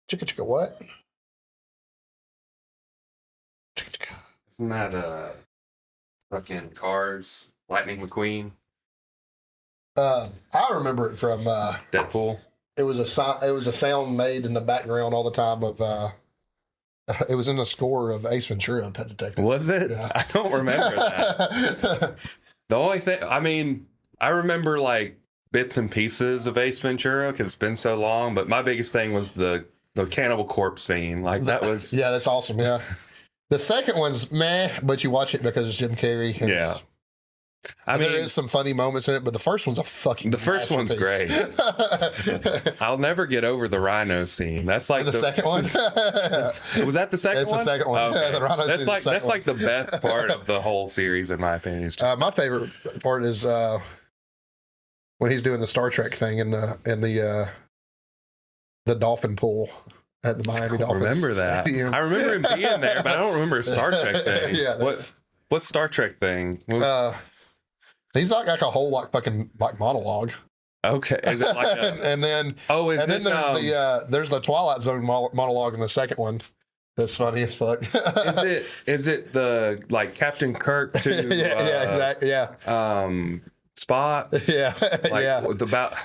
Chicka chicka what? Isn't that fucking Cars, Lightning McQueen? I remember it from Deadpool. It was a sound made in the background all the time of it was in the score of Ace Ventura and Pet Detective. Was it? Yeah. I don't remember that. The only thing, I mean, I remember like bits and pieces of Ace Ventura because it's been so long, but my biggest thing was the Cannibal Corpse scene. Like that was... Yeah, that's awesome, yeah. The second one's meh, but you watch it because it's Jim Carrey. Yeah. I mean, there is some funny moments in it, but the first one's a fucking The first one's great. I'll never get over the rhino scene. That's like the second one. Was that the second It's one? the second one. Okay. Yeah, the rhino that's scene like is the second that's like the best part of the whole series, in my opinion. It's just, my favorite part is when he's doing the Star Trek thing in the dolphin pool at the Miami Dolphins. Remember that? Stadium. I remember him being there, but I don't remember a Star Trek thing. Yeah. What Star Trek thing? He's like a whole fucking monologue. Okay, is it like and then there's the Twilight Zone monologue in the second one. That's funny as fuck. is it the like Captain Kirk to yeah, exactly, yeah. Spock? Yeah, yeah. About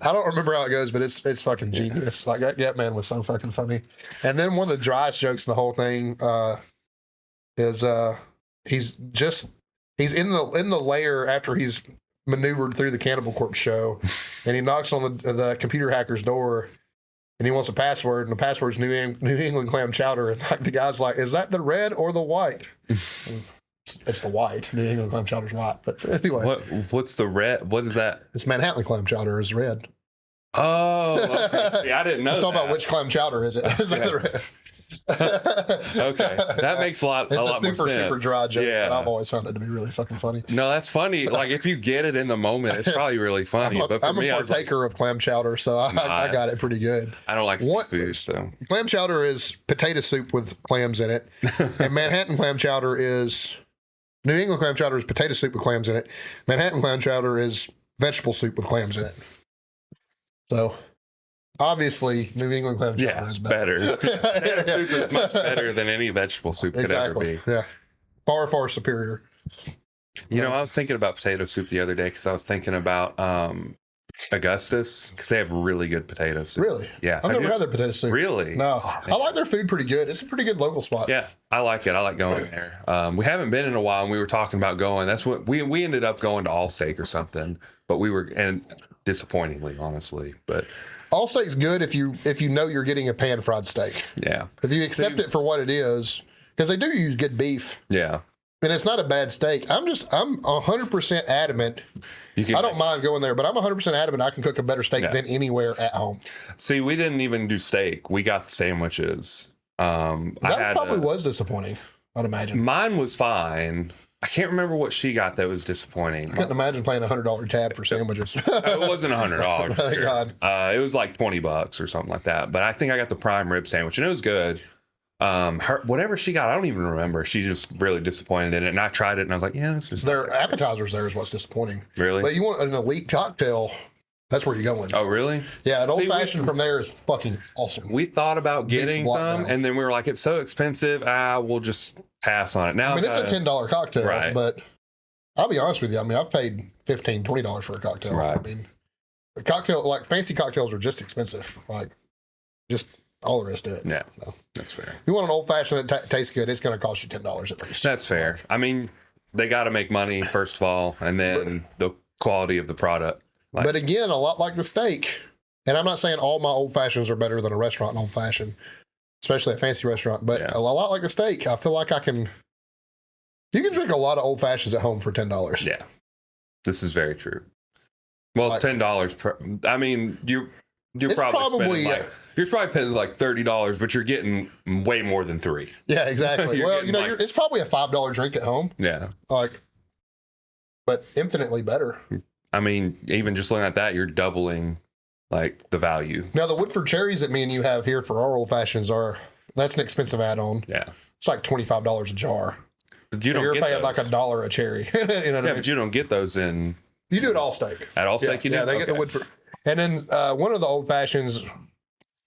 I don't remember how it goes, but it's fucking genius. Like that man was so fucking funny. And then one of the driest jokes in the whole thing is he's in the lair after he's maneuvered through the Cannibal Corpse show, and he knocks on the computer hacker's door, and he wants a password, and the password's New England clam chowder, and like the guy's like, "Is that the red or the white?" It's the white. New England clam chowder's white, but anyway. What's the red? What is that? It's Manhattan clam chowder is red. Oh, okay. See, I didn't know. Let's talk about which clam chowder is it? Is that the red? Okay, that makes a lot more sense. Super dry joke, Yeah, but I've always found it to be really fucking funny. No, that's funny. Like if you get it in the moment, it's probably really funny. But for I'm me, a partaker of clam chowder, so I got it pretty good. I don't like seafood, so clam chowder is potato soup with clams in it, and Manhattan clam chowder is New England clam chowder is potato soup with clams in it. Manhattan clam chowder is vegetable soup with clams in it. So. Obviously, New England clam chowder is better. Potato soup is much better than any vegetable soup could ever be. Yeah, far, far superior. You know, I was thinking about potato soup the other day because I was thinking about Augustus because they have really good potato soup. Really? Yeah. I've never had their potato soup. Really? No. Oh, I like their food pretty good. It's a pretty good local spot. Yeah, I like it. I like going there. We haven't been in a while, and we were talking about going. That's what we ended up going to Allsteak or something, but disappointingly, honestly, but. Allsteak's good if you know you're getting a pan fried steak. Yeah. If you accept it for what it is, because they do use good beef. Yeah. And it's not a bad steak. I'm 100% adamant. I don't mind going there, but I'm 100% adamant I can cook a better steak than anywhere at home. See, we didn't even do steak. We got the sandwiches. That probably was disappointing, I'd imagine. Mine was fine. I can't remember what she got that was disappointing. I couldn't imagine paying $100 tab for sandwiches. It wasn't $100. Thank sure. God. It was like $20 or something like that. But I think I got the prime rib sandwich, and it was good. Whatever she got, I don't even remember. She just really disappointed in it, and I tried it, and I was like, "Yeah, this is." Their appetizers there is what's disappointing. Really? But you want an elite cocktail? That's where you're going. Oh, really? Yeah, an old fashioned from there is fucking awesome. We thought about getting some, and then we were like, "It's so expensive. We'll just pass on it." Now, I mean, it's a $10 cocktail, right. But I'll be honest with you. I mean, I've paid $15, $20 for a cocktail. Right. I mean, the cocktail, like fancy cocktails, are just expensive. Like, just all the rest of it. Yeah, that's fair. If you want an old fashioned that tastes good, it's going to cost you $10 at least. That's fair. I mean, they got to make money first of all, and then the quality of the product. But again, a lot like the steak. And I'm not saying all my old fashions are better than a restaurant old fashioned, especially a fancy restaurant. But a lot like the steak, I feel like you can drink a lot of old fashions at home for $10. Yeah, this is very true. Well, like, $10 I mean, you're probably paying like $30, but you're getting way more than $3. Yeah, exactly. Well, it's probably a $5 drink at home. Yeah, but infinitely better. I mean, even just looking at that, you're doubling like the value. Now, the Woodford cherries that me and you have here for our old fashions that's an expensive add-on. Yeah, it's like $25 a jar. But you're paying like $1 a cherry. You know what I mean? But you don't get those in. You do it Allsteak. At Allsteak, you do. Yeah, they get the Woodford. And then one of the old fashions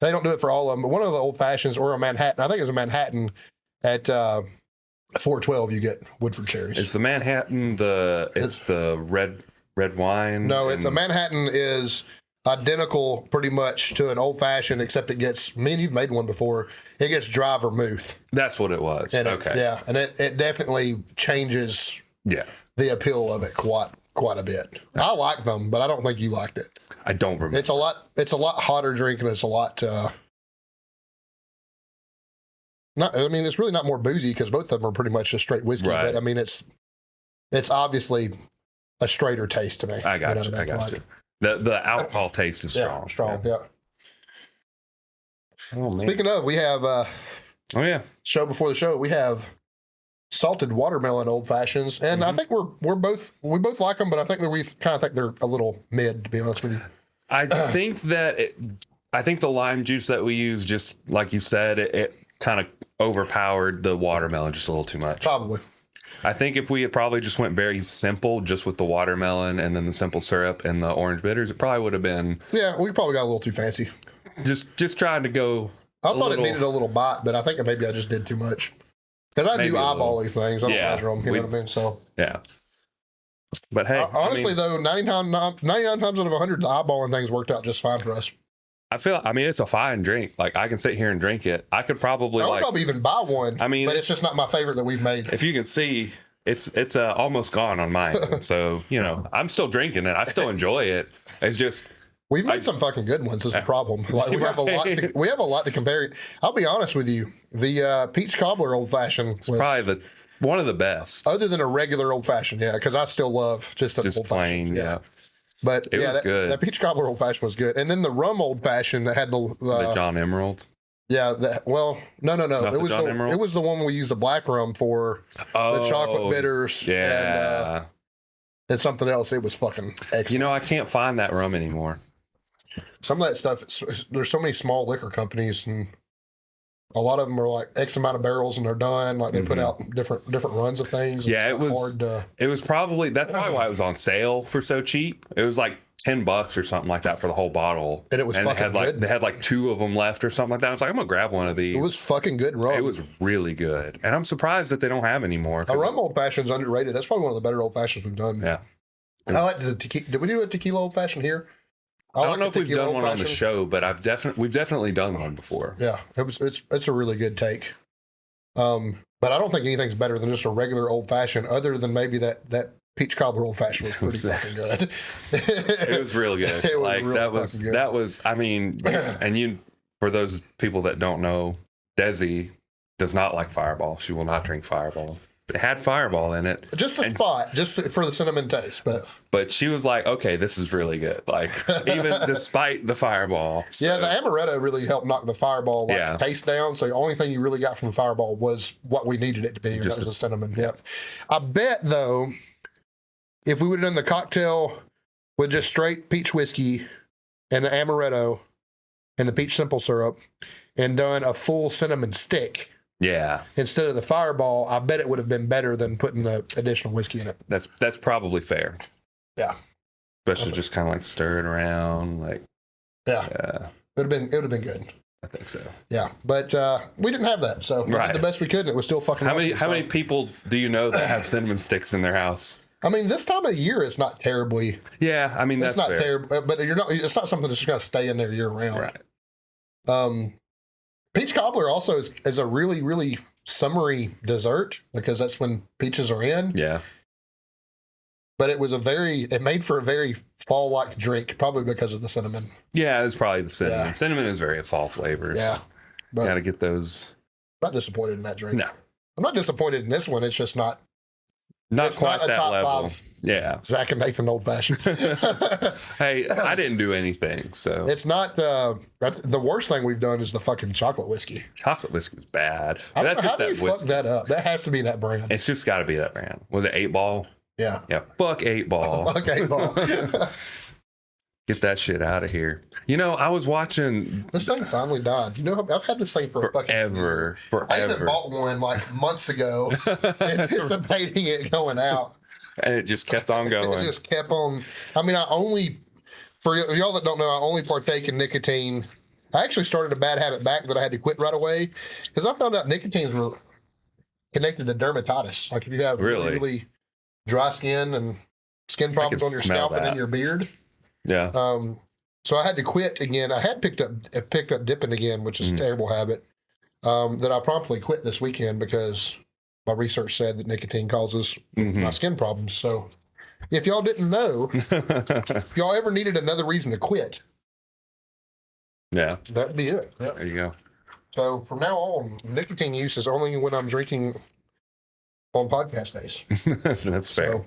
They don't do it for all of them, but one of the old fashions or a Manhattan, I think it's a Manhattan at 412. You get Woodford cherries. Is the Manhattan it's the red wine? No, it's a Manhattan is identical pretty much to an old fashioned, except it gets. Me and you've made one before. It gets dry vermouth. That's what it was. And okay. And it definitely changes. Yeah. The appeal of it quite a bit. I like them, but I don't think you liked it. I don't remember. It's a lot hotter drink, and it's a lot. It's really not more boozy because both of them are pretty much just straight whiskey. Right. But I mean, it's obviously a straighter taste to me. I got you. I got you. The alcohol taste is strong. Strong. Yeah. Oh man. Speaking of, we have. Show before the show, we have salted watermelon old fashions, and I think we both like them, but I think that we kind of think they're a little mid, to be honest with you. I think the lime juice that we use, just like you said, it kind of overpowered the watermelon just a little too much. Probably. I think if we had probably just went very simple, just with the watermelon and then the simple syrup and the orange bitters, it probably would have been. Yeah, we probably got a little too fancy. Just trying to go. I thought it needed a little bite, but I think maybe I just did too much. Because I do eyeball-y things. I don't measure them, you know what I mean? So. Yeah. But hey. Honestly, though, 99 times out of 100, the eyeballing things worked out just fine for us. It's a fine drink. Like, I can sit here and drink it. I could probably, I would probably even buy one. But it's just not my favorite that we've made. If you can see, it's almost gone on mine. So, I'm still drinking it. I still enjoy it. It's just. We've made some fucking good ones. Is the problem? Like we have a lot to compare. I'll be honest with you. The peach cobbler old fashioned was probably one of the best, other than a regular old fashioned. Yeah, because I still love just an old fashioned. Yeah. But it was good. That peach cobbler old fashioned was good, and then the rum old fashioned that had the John Emerald. Yeah. No. Not It was the one we used the black rum for the chocolate bitters. Yeah. And something else. It was fucking excellent. I can't find that rum anymore. Some of that stuff, there's so many small liquor companies, and a lot of them are like X amount of barrels and they're done. Like they put out different runs of things. Yeah, it was probably, that's probably why it was on sale for so cheap. It was like $10 or something like that for the whole bottle. And it was fucking good. They had like 2 of them left or something like that. I was like, I'm going to grab one of these. It was fucking good rum. It was really good. And I'm surprised that they don't have anymore. A rum old fashioned is underrated. That's probably one of the better old fashions we've done. Yeah. I like the tequila. Did we do a tequila old fashioned here? I don't know if we've done one on the show, but we've definitely done one before. Yeah, it's a really good take. But I don't think anything's better than just a regular old fashioned, other than maybe that peach cobbler old fashioned was pretty fucking good. It was real good. It was really that was. I mean, and for those people that don't know, Desi does not like Fireball. She will not drink Fireball. It had Fireball in it. Just for the cinnamon taste, but she was like, okay, this is really good. Like, even despite the Fireball. So. Yeah, the amaretto really helped knock the Fireball taste down. So the only thing you really got from Fireball was what we needed it to be. Just that was the cinnamon. Yep. I bet, though, if we would have done the cocktail with just straight peach whiskey and the amaretto and the peach simple syrup and done a full cinnamon stick. Yeah. Instead of the Fireball, I bet it would have been better than putting the additional whiskey in it. That's probably fair. Yeah. Especially just kind of like stir it around, like. Yeah. It would have been good. I think so. Yeah, but we didn't have that, so we did the best we could, and it was still fucking. How many people do you know that have cinnamon sticks in their house? I mean, this time of year, it's not terribly. Yeah, I mean that's not fair. terrible, but it's not something that's just gonna stay in there year round. Right. Peach cobbler also is a really, really summery dessert because that's when peaches are in. Yeah. But it made for a very fall-like drink, probably because of the cinnamon. Yeah, it's probably the cinnamon. Yeah. Cinnamon is very a fall flavor. Yeah. But got to get those. I'm not disappointed in that drink. No. I'm not disappointed in this one. It's just not. Not quite that top level. 5 Yeah. Zach and Nathan old fashioned. Hey, I didn't do anything, so. It's not the worst thing we've done is the fucking chocolate whiskey. Chocolate whiskey is bad. How do you fuck that up? That has to be that brand. It's just got to be that brand. Was it 8 Ball? Yeah. Yeah. Fuck 8 Ball. Fuck 8 Ball. Get that shit out of here. I was watching. This thing finally died. I've had this thing for forever. I even bought one like months ago, anticipating it going out. And it just kept on going. It just kept on. I mean, for y'all that don't know, I only partake in nicotine I actually started a bad habit back that I had to quit right away because I found out nicotine's were connected to dermatitis. Like if you have really, really dry skin and skin problems on your scalp and in your beard. Yeah. So I had to quit again. I had picked up dipping again, which is a terrible habit. That I promptly quit this weekend because my research said that nicotine causes my skin problems. So if y'all didn't know, if y'all ever needed another reason to quit, that'd be it. Yep. There you go. So from now on, nicotine use is only when I'm drinking on podcast days. That's fair. So,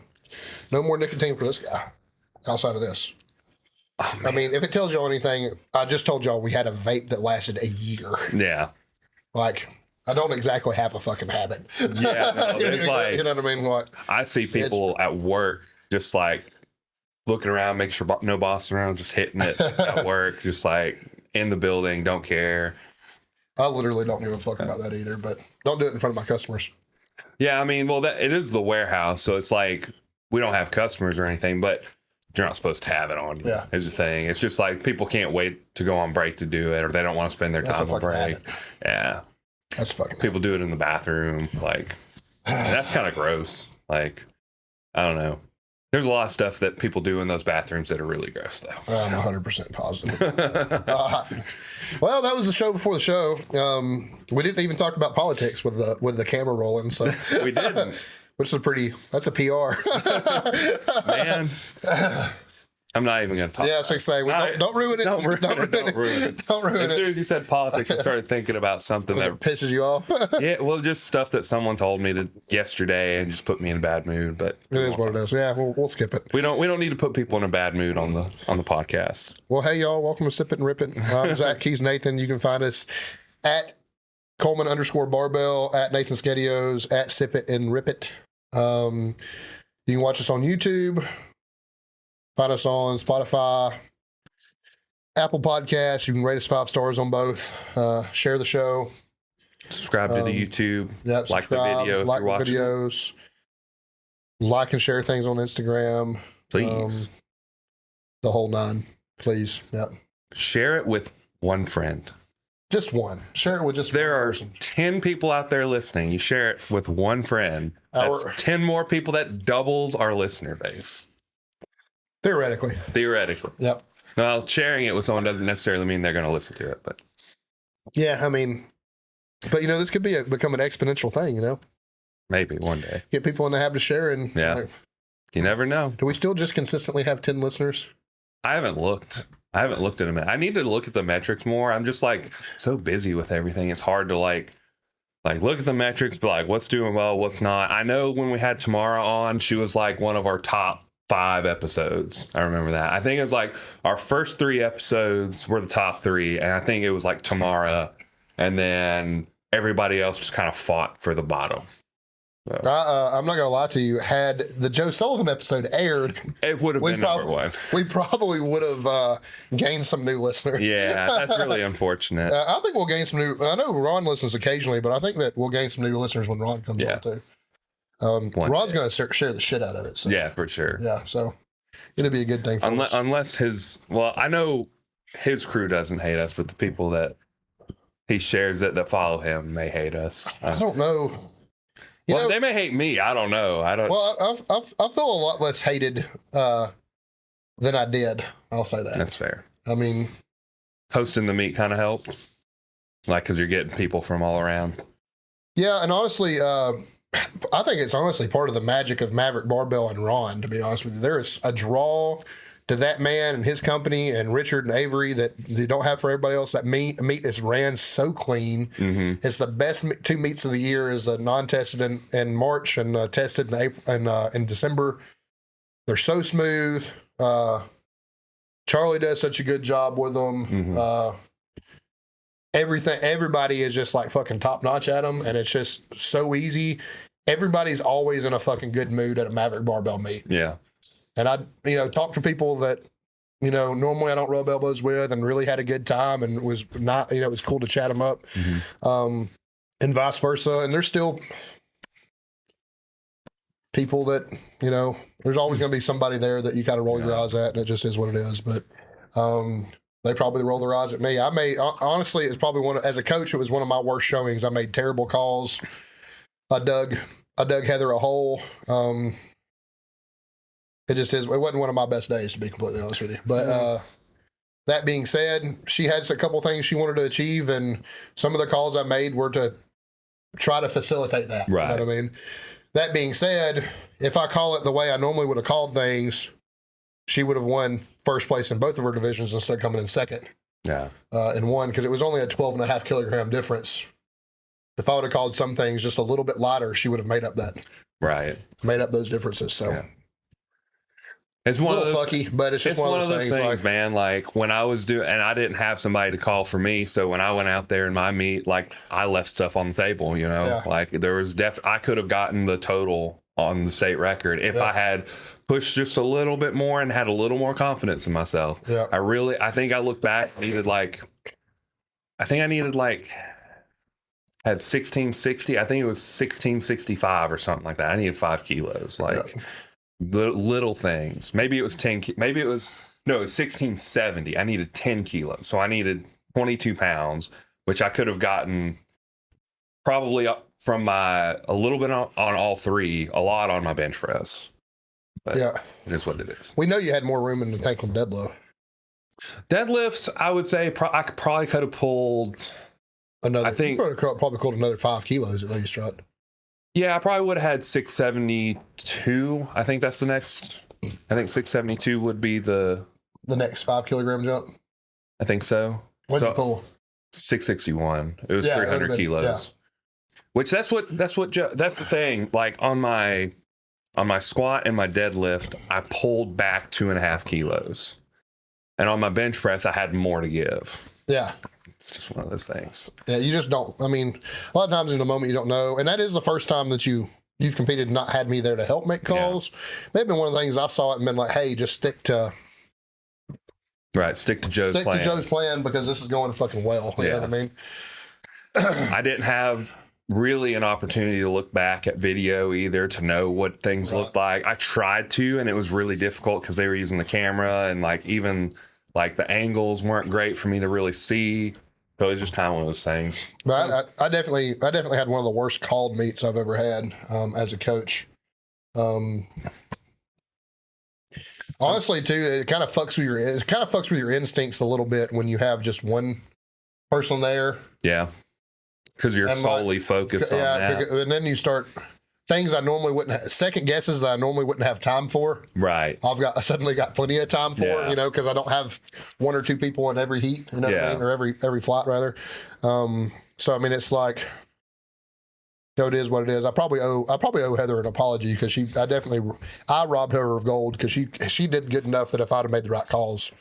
no more nicotine for this guy outside of this. Oh, I mean, if it tells y'all anything, I just told y'all we had a vape that lasted a year. Yeah. Like, I don't exactly have a fucking habit. Yeah. No, it's like, you know what I mean? Like, I see people at work just like looking around, make sure no boss around, just hitting it at work, just like in the building, don't care. I literally don't give a fuck about that either, but don't do it in front of my customers. Yeah, I mean, well, it is the warehouse, so it's like we don't have customers or anything, but you're not supposed to have it on you. Yeah. Is the thing. It's just like people can't wait to go on break to do it, or they don't want to spend their time on break. Habit. Yeah. That's fucking people do it in the bathroom. Like, that's kind of gross. Like, I don't know. There's a lot of stuff that people do in those bathrooms that are really gross, though. I'm 100% positive. Well, that was the show before the show. We didn't even talk about politics with the camera rolling, so we didn't. Which is that's a PR. Man. I'm not even going to talk. Yeah, so say, don't ruin it. Don't ruin it. Don't ruin it. As soon as you said politics, I started thinking about something that pisses you off. Yeah, well, just stuff that someone told me yesterday and just put me in a bad mood. But it is what it is. Yeah, we'll skip it. We don't need to put people in a bad mood on the podcast. Well, hey y'all, welcome to Sip It and Rip It. I'm Zach. He's Nathan. You can find us at Coleman_Barbell, at Nathan Skedios, at Sip It and Rip It. You can watch us on YouTube. Find us on Spotify, Apple Podcasts. You can rate us 5 stars on both. Share the show. Subscribe to the YouTube. Yep, like the video if you're watching. Videos. Like and share things on Instagram. Please. The whole 9. Please. Yep. Share it with one friend. Just one. Share it with just there one are person. 10 people out there listening. You share it with one friend. That's 10 more people. That doubles our listener base. Theoretically. Yep. Well, sharing it with someone doesn't necessarily mean they're going to listen to it, but yeah, I mean, but this could become an exponential thing, Maybe one day. Get people in the habit of sharing. Yeah. Like, you never know. Do we still just consistently have 10 listeners? I haven't looked at them. I need to look at the metrics more. I'm just like so busy with everything. It's hard to like look at the metrics, but like what's doing well, what's not. I know when we had Tamara on, she was like one of our top 5 episodes. I remember that. I think it was like our first 3 episodes were the top 3, and I think it was like Tamara, and then everybody else just kind of fought for the bottom. So. I'm not gonna lie to you. Had the Joe Sullivan episode aired, it would have been number 1. We probably would have gained some new listeners. Yeah, that's really unfortunate. I think we'll gain some new. I know Ron listens occasionally, but I think that we'll gain some new listeners when Ron comes on too. Ron's going to share the shit out of it. So. Yeah, for sure. Yeah, so it'll be a good thing for us. Unless I know his crew doesn't hate us, but the people that he shares that follow him may hate us. I don't know. They may hate me. I don't know. Well, I feel a lot less hated than I did. I'll say that. That's fair. I mean, hosting the meet kind of helped, because you're getting people from all around. Yeah, and honestly, I think it's honestly part of the magic of Maverick Barbell and Ron, to be honest with you. There is a draw to that man and his company and Richard and Avery that you don't have for everybody else. That meat is ran so clean. Mm-hmm. It's the best 2 meats of the year is the non-tested in March and tested in April in December. They're so smooth. Charlie does such a good job with them. Mm-hmm. Everybody is just like fucking top notch at them, and it's just so easy. Everybody's always in a fucking good mood at a Maverick Barbell meet. Yeah. And I, talk to people that, normally I don't rub elbows with and really had a good time and was not, it was cool to chat them up. Mm-hmm. And vice versa. And there's still people that, there's always going to be somebody there that you kind of roll your eyes at, and it just is what it is. But, They probably roll their eyes at me. I made, honestly, it's probably as a coach, it was one of my worst showings. I made terrible calls. I dug Heather a hole. It just is. It wasn't one of my best days, to be completely honest with you. But that being said, she had a couple things she wanted to achieve, and some of the calls I made were to try to facilitate that. Right. You know what I mean? That being said, if I call it the way I normally would have called things, she would have won first place in both of her divisions instead of coming in second. Yeah. In one, because it was only a 12.5 kilogram difference. If I would have called some things just a little bit lighter, she would have made up those differences. So. Yeah. It's one of those fucky, but it's just one of those things, like, man. Like when I was doing, and I didn't have somebody to call for me, so when I went out there in my meet, like I left stuff on the table. You know, yeah. Like there was I could have gotten the total on the state record if I had pushed just a little bit more and had a little more confidence in myself. Yeah. I think I look back, I needed had 1660. I think it was 1665 or something like that. I needed 5 kilos. Like. Yeah. Little things. Maybe it was 10. Maybe it was 1670. I needed 10 kilos, so I needed 22 pounds, which I could have gotten probably from a little bit on all three, a lot on my bench press. But yeah, it is what it is. We know you had more room in the tank on deadlift. Deadlifts, I would say I probably could have pulled another. I think you probably pulled another 5 kilos at least, right? Yeah, I probably would have had 672. I think that's the next. I think 672 would be the next 5 kilogram jump. I think so. What'd you pull? 661. It was 300 kilos. Yeah. Which that's the thing. Like on my squat and my deadlift, I pulled back 2.5 kilos, and on my bench press, I had more to give. Yeah. It's just one of those things. Yeah, you just don't. I mean, a lot of times in the moment you don't know, and that is the first time that you've competed and not had me there to help make calls. Yeah. Maybe been one of the things I saw it and been like, hey, just stick to Joe's plan. Stick to Joe's plan because this is going fucking well. You know what I mean? I didn't have really an opportunity to look back at video either to know what things looked like. I tried to, and it was really difficult because they were using the camera and like even like the angles weren't great for me to really see. So it's just kind of one of those things. But I definitely had one of the worst called meets I've ever had as a coach. Honestly, too, it kind of fucks with your instincts a little bit when you have just one person there. Yeah, because you're solely focused on that. And then you start things I normally wouldn't second guesses that I normally wouldn't have time for. Right. I suddenly got plenty of time for, because I don't have 1 or 2 people in every heat, you know what I mean? Or every flight rather. So I mean, it's like, it is what it is. I probably owe Heather an apology because I robbed her of gold because she did good enough that if I'd have made the right calls,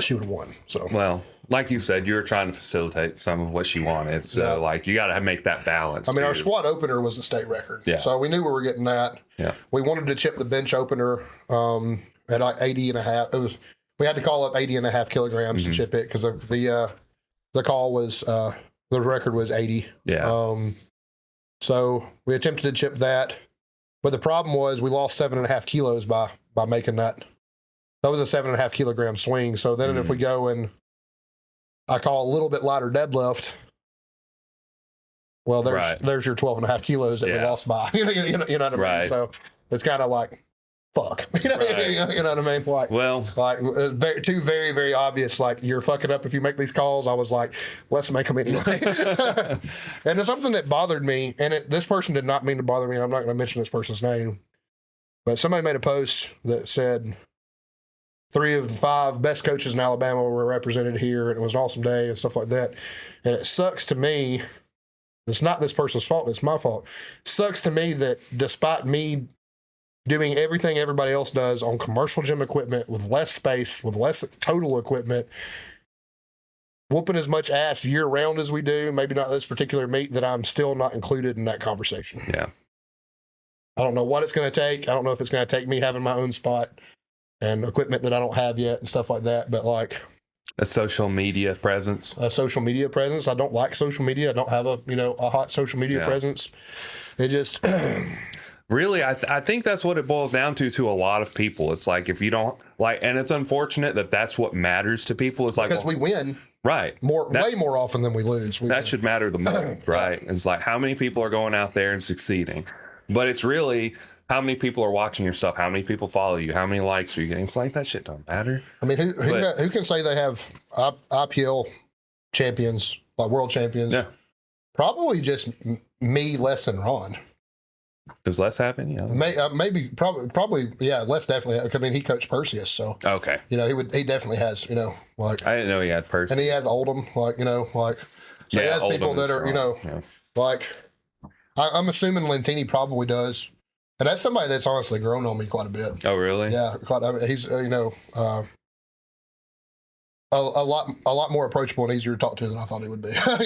she would have won. So well, like you said, you were trying to facilitate some of what she wanted. So like you got to make that balance. I mean, our squat opener was the state record. Yeah. So we knew we were getting that. Yeah. We wanted to chip the bench opener at like 80.5. We had to call up 80.5 kilograms to chip it because the call was the record was 80. Yeah. So we attempted to chip that, but the problem was we lost 7.5 kilos by making that. That was a 7.5 kilogram swing. So then if we go and I call a little bit lighter deadlift, well, there's your 12.5 kilos that we lost by. You know what I mean? So it's kind of like, fuck. You know what I mean? Like, two very, very obvious, like, you're fucking up if you make these calls. I was like, let's make them anyway. And there's something that bothered me, and this person did not mean to bother me. I'm not going to mention this person's name, but somebody made a post that said 3 of the 5 best coaches in Alabama were represented here, and it was an awesome day and stuff like that. And it sucks to me. It's not this person's fault. It's my fault. It sucks to me that despite me doing everything everybody else does on commercial gym equipment with less space, with less total equipment, whooping as much ass year round as we do, maybe not this particular meet, that I'm still not included in that conversation. Yeah. I don't know what it's going to take. I don't know if it's going to take me having my own spot and equipment that I don't have yet and stuff like that. But like a social media presence. I don't like social media. I don't have a hot social media presence. It just really, I think that's what it boils down to a lot of people. It's like, if you don't like, and it's unfortunate that that's what matters to people. It's like, because we win right. way more often than we lose. That should matter the most, right? It's like, how many people are going out there and succeeding? But it's really, how many people are watching your stuff? How many people follow you? How many likes are you getting? It's like, that shit don't matter. I mean, who can say they have IPL champions, like world champions? Yeah. Probably just me, Les, and Ron. Does Les happen? Yeah. Maybe, probably, yeah, Les definitely. I mean, he coached Perseus, so. Okay. He definitely has, like. I didn't know he had Perseus. And he had Oldham, like, so he has people that are, like, I'm assuming Lentini probably does. And that's somebody that's honestly grown on me quite a bit. Oh, really? Yeah, he's a lot more approachable and easier to talk to than I thought he would be. You know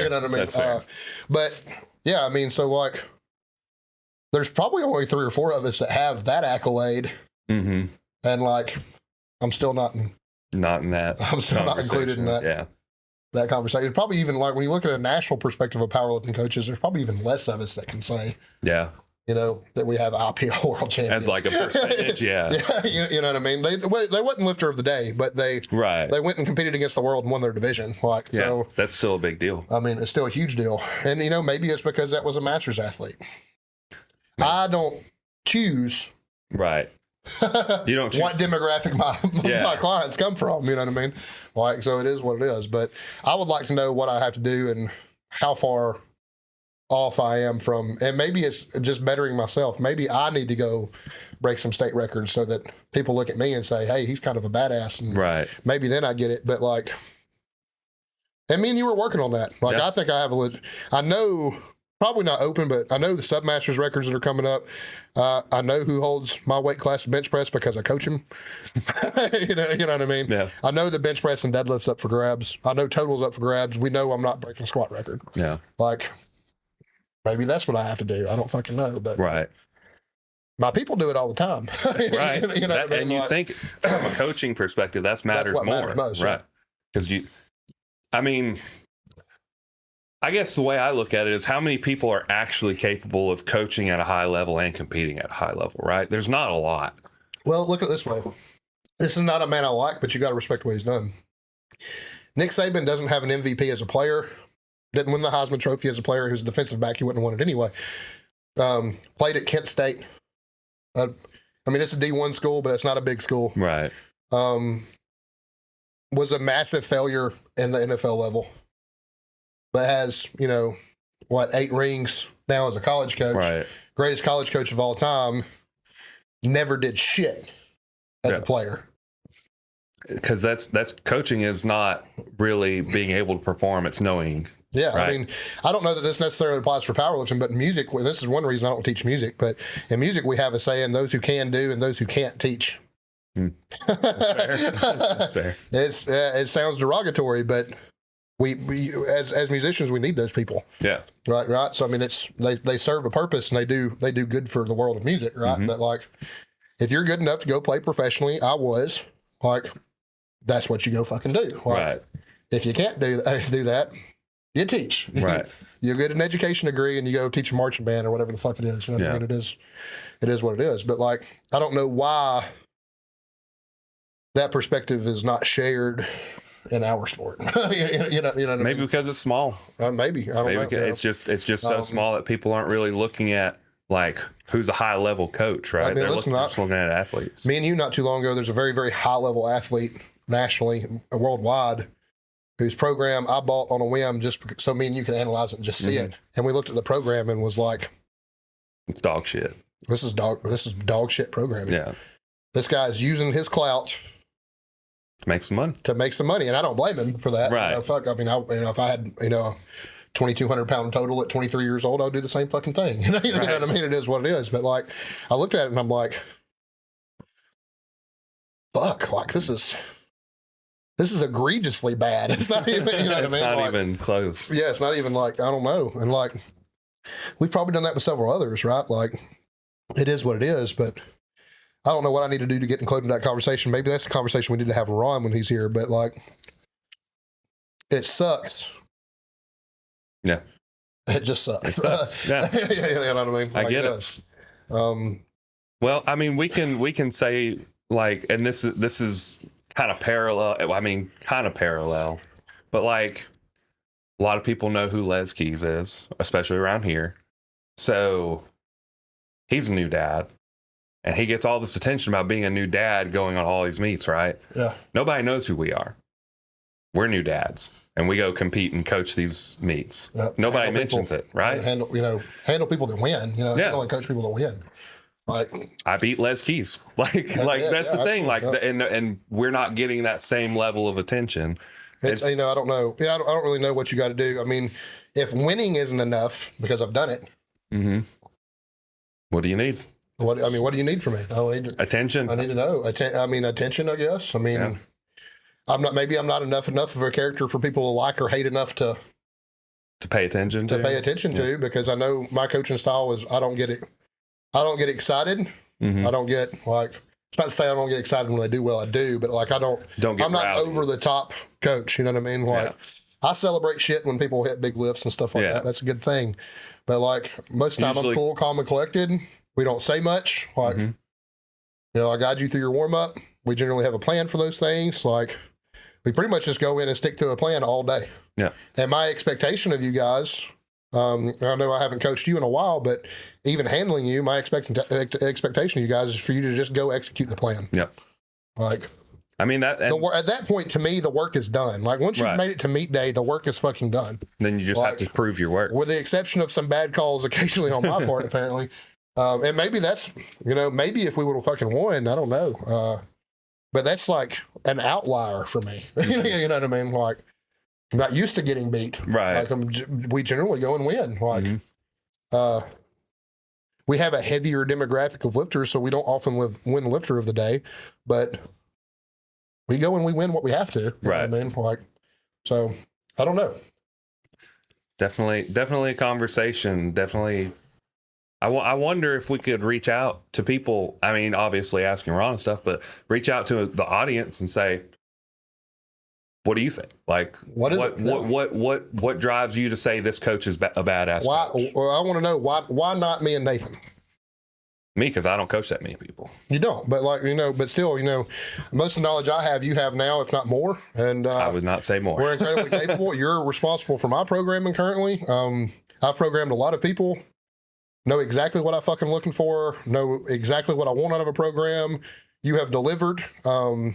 what I mean? That's fair. But yeah, I mean, so like, there's probably only 3 or 4 of us that have that accolade, and like, I'm still not in that. I'm still not included in that. Yeah. That conversation. Probably even like when you look at a national perspective of powerlifting coaches, there's probably even less of us that can say, that we have IPL world champions. As like a percentage, yeah. You know what I mean? They wasn't lifter of the day, but they went and competed against the world and won their division. Like, so, that's still a big deal. I mean, it's still a huge deal. And, maybe it's because that was a master's athlete. I don't choose. Right. You don't choose what demographic my clients come from. You know what I mean? Like, so it is what it is. But I would like to know what I have to do and how far off I am from, and maybe it's just bettering myself. Maybe I need to go break some state records so that people look at me and say, hey, he's kind of a badass. And maybe then I get it. But like, and me and you were working on that. Like, I think I have I know, probably not open, but I know the Submasters records that are coming up. I know who holds my weight class bench press because I coach him. you know what I mean? Yeah. I know the bench press and deadlifts up for grabs. I know totals up for grabs. We know I'm not breaking a squat record. Yeah. Like, maybe that's what I have to do. I don't fucking know, but my people do it all the time. Right. You know what I mean? And you think from a coaching perspective, that matters more, matters most, right? Because I guess the way I look at it is how many people are actually capable of coaching at a high level and competing at a high level, right? There's not a lot. Well, look at it this way. This is not a man I like, but you got to respect what he's done. Nick Saban doesn't have an MVP as a player. Didn't win the Heisman Trophy as a player. He was a defensive back. He wouldn't have won it anyway. Played at Kent State. I mean, it's a D1 school, but it's not a big school. Right. Was a massive failure in the NFL level. But has, 8 rings now as a college coach. Right. Greatest college coach of all time. Never did shit as a player. Because that's coaching is not really being able to perform. It's knowing. Yeah, right. I mean, I don't know that this necessarily applies for powerlifting, but in music, this is one reason I don't teach music, but in music we have a saying, those who can do and those who can't teach. That's fair. That's fair. It sounds derogatory, but we as musicians, we need those people. Yeah. Right. So, I mean, they serve a purpose and they do good for the world of music, right? Mm-hmm. But, like, if you're good enough to go play professionally, that's what you go fucking do. Like, right. If you can't do that, you teach. Right. You get an education degree and you go teach a marching band or whatever the fuck it is. You know what I mean? It is what it is. But, like, I don't know why that perspective is not shared in our sport. you know what I mean? Maybe because it's small. Maybe. I don't know. It's just so small that people aren't really looking at, like, who's a high level coach, right? I mean, they're looking at athletes. Me and you not too long ago, there's a very, very high level athlete nationally, worldwide, whose program I bought on a whim just so me and you can analyze it and just see it. And we looked at the program and was like, it's dog shit. This is dog shit programming. Yeah. This guy's using his clout to make some money. And I don't blame him for that. Right. If I had, a 2,200 pound total at 23 years old, I would do the same fucking thing. You know what I mean? It is what it is. But, like, I looked at it and I'm like, fuck, like, this is egregiously bad. It's not even, you know what I mean? It's not even close. Yeah, it's not even, like, I don't know. And, like, we've probably done that with several others, right? Like, it is what it is, but I don't know what I need to do to get included in that conversation. Maybe that's the conversation we need to have with Ron when he's here, but, like, it sucks. Yeah. It just sucks. It sucks. Yeah. You know what I mean? Like, I get it. Well, I mean, we can say like, and this is kind of parallel. I mean, kind of parallel, but like a lot of people know who Les Keys is, especially around here. So he's a new dad, and he gets all this attention about being a new dad going on all these meets, right? Yeah. Nobody knows who we are. We're new dads, and we go compete and coach these meets. Yep. Nobody mentions it, right? Handle people that win. Handle and coach people that win. Like I beat Les Keys. That's the thing. Like, and we're not getting that same level of attention. I don't know. Yeah, I don't really know what you got to do. I mean, if winning isn't enough, because I've done it. Mm-hmm. What do you need? What do you need from me? Attention. I need to know. Attention, I guess. I mean, yeah. I'm not enough of a character for people to like or hate enough to pay attention to, because I know my coaching style is I don't get excited. Mm-hmm. I don't get like, it's not to say I don't get excited when they do well. I do, but like I'm not rowdy. over the top coach. You know what I mean? Like I celebrate shit when people hit big lifts and stuff like that. That's a good thing. But like most of the time I'm cool, calm, and collected. We don't say much. Like, I guide you through your warm up. We generally have a plan for those things. Like we pretty much just go in and stick to a plan all day. Yeah. And my expectation of you guys, I know I haven't coached you in a while, but even handling you, my expectation of you guys is for you to just go execute the plan. Yep. Like, I mean, at that point, to me, the work is done. Like, once you've made it to meet day, the work is fucking done. Then you just have to prove your work. With the exception of some bad calls occasionally on my part, apparently. And maybe that's, maybe if we would have fucking won, I don't know. But that's like an outlier for me. You know what I mean? Like, I'm not used to getting beat. Right. Like, we generally go and win. Like, we have a heavier demographic of lifters, so we don't often win lifter of the day, but we go and we win what we have to. You know what I mean? Like, so I don't know. Definitely a conversation. Definitely. I wonder if we could reach out to people. I mean, obviously asking Ron and stuff, but reach out to the audience and say, what do you think? Like, what drives you to say this coach is a badass coach? Well, I want to know why not me and Nathan? Me, because I don't coach that many people. You don't, but but still, most of the knowledge I have, you have now, if not more. And I would not say more. We're incredibly capable. You're responsible for my programming currently. I've programmed a lot of people. Know exactly what I'm fucking looking for. Know exactly what I want out of a program. You have delivered. There's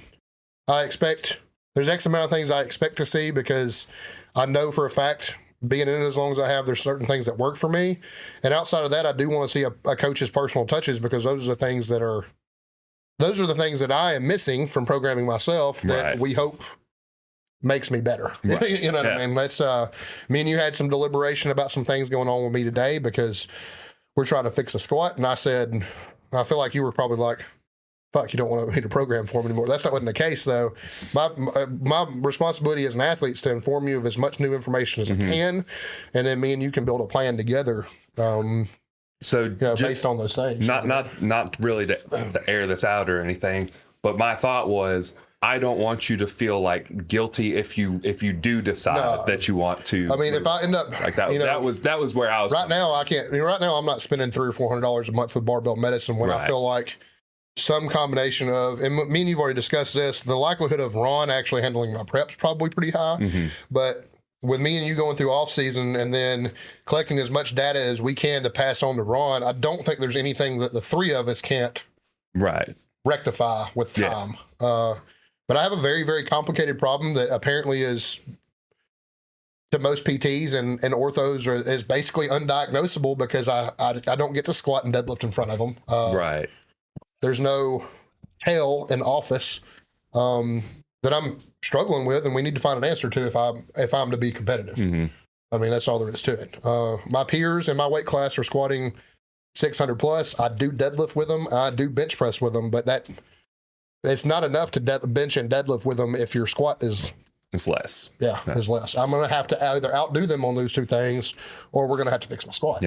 X amount of things I expect to see because I know for a fact, being in it as long as I have, there's certain things that work for me. And outside of that, I do want to see a coach's personal touches, because those are the things that I am missing from programming myself that we hope makes me better. Right. You know what I mean? Let's, me and you had some deliberation about some things going on with me today because we're trying to fix a squat. And I said, I feel like you were probably like, fuck, you don't want me to program for him anymore. That's not wasn't the case, though. My responsibility as an athlete is to inform you of as much new information as I can, and then me and you can build a plan together. So based on those things. Not really to air this out or anything, but my thought was, I don't want you to feel like guilty if you do decide that you want to. I mean, if I end up like that, that was where I was. Right now, I can't. Right now, I'm not spending $300 or $400 a month with barbell medicine when I feel like some combination of, and me and you've already discussed this, the likelihood of Ron actually handling my prep's probably pretty high. But with me and you going through off season and then collecting as much data as we can to pass on to Ron, I don't think there's anything that the three of us can't rectify with time. But I have a very, very complicated problem that apparently is, to most PTs and orthos, is basically undiagnosable because I don't get to squat and deadlift in front of them. There's no tail in office that I'm struggling with, and we need to find an answer to if I'm to be competitive. I mean, that's all there is to it. My peers in my weight class are squatting 600 plus. I do deadlift with them. I do bench press with them, but it's not enough to bench and deadlift with them if your squat is... It's less. Is less. I'm going to have to either outdo them on those two things, or we're going to have to fix my squat.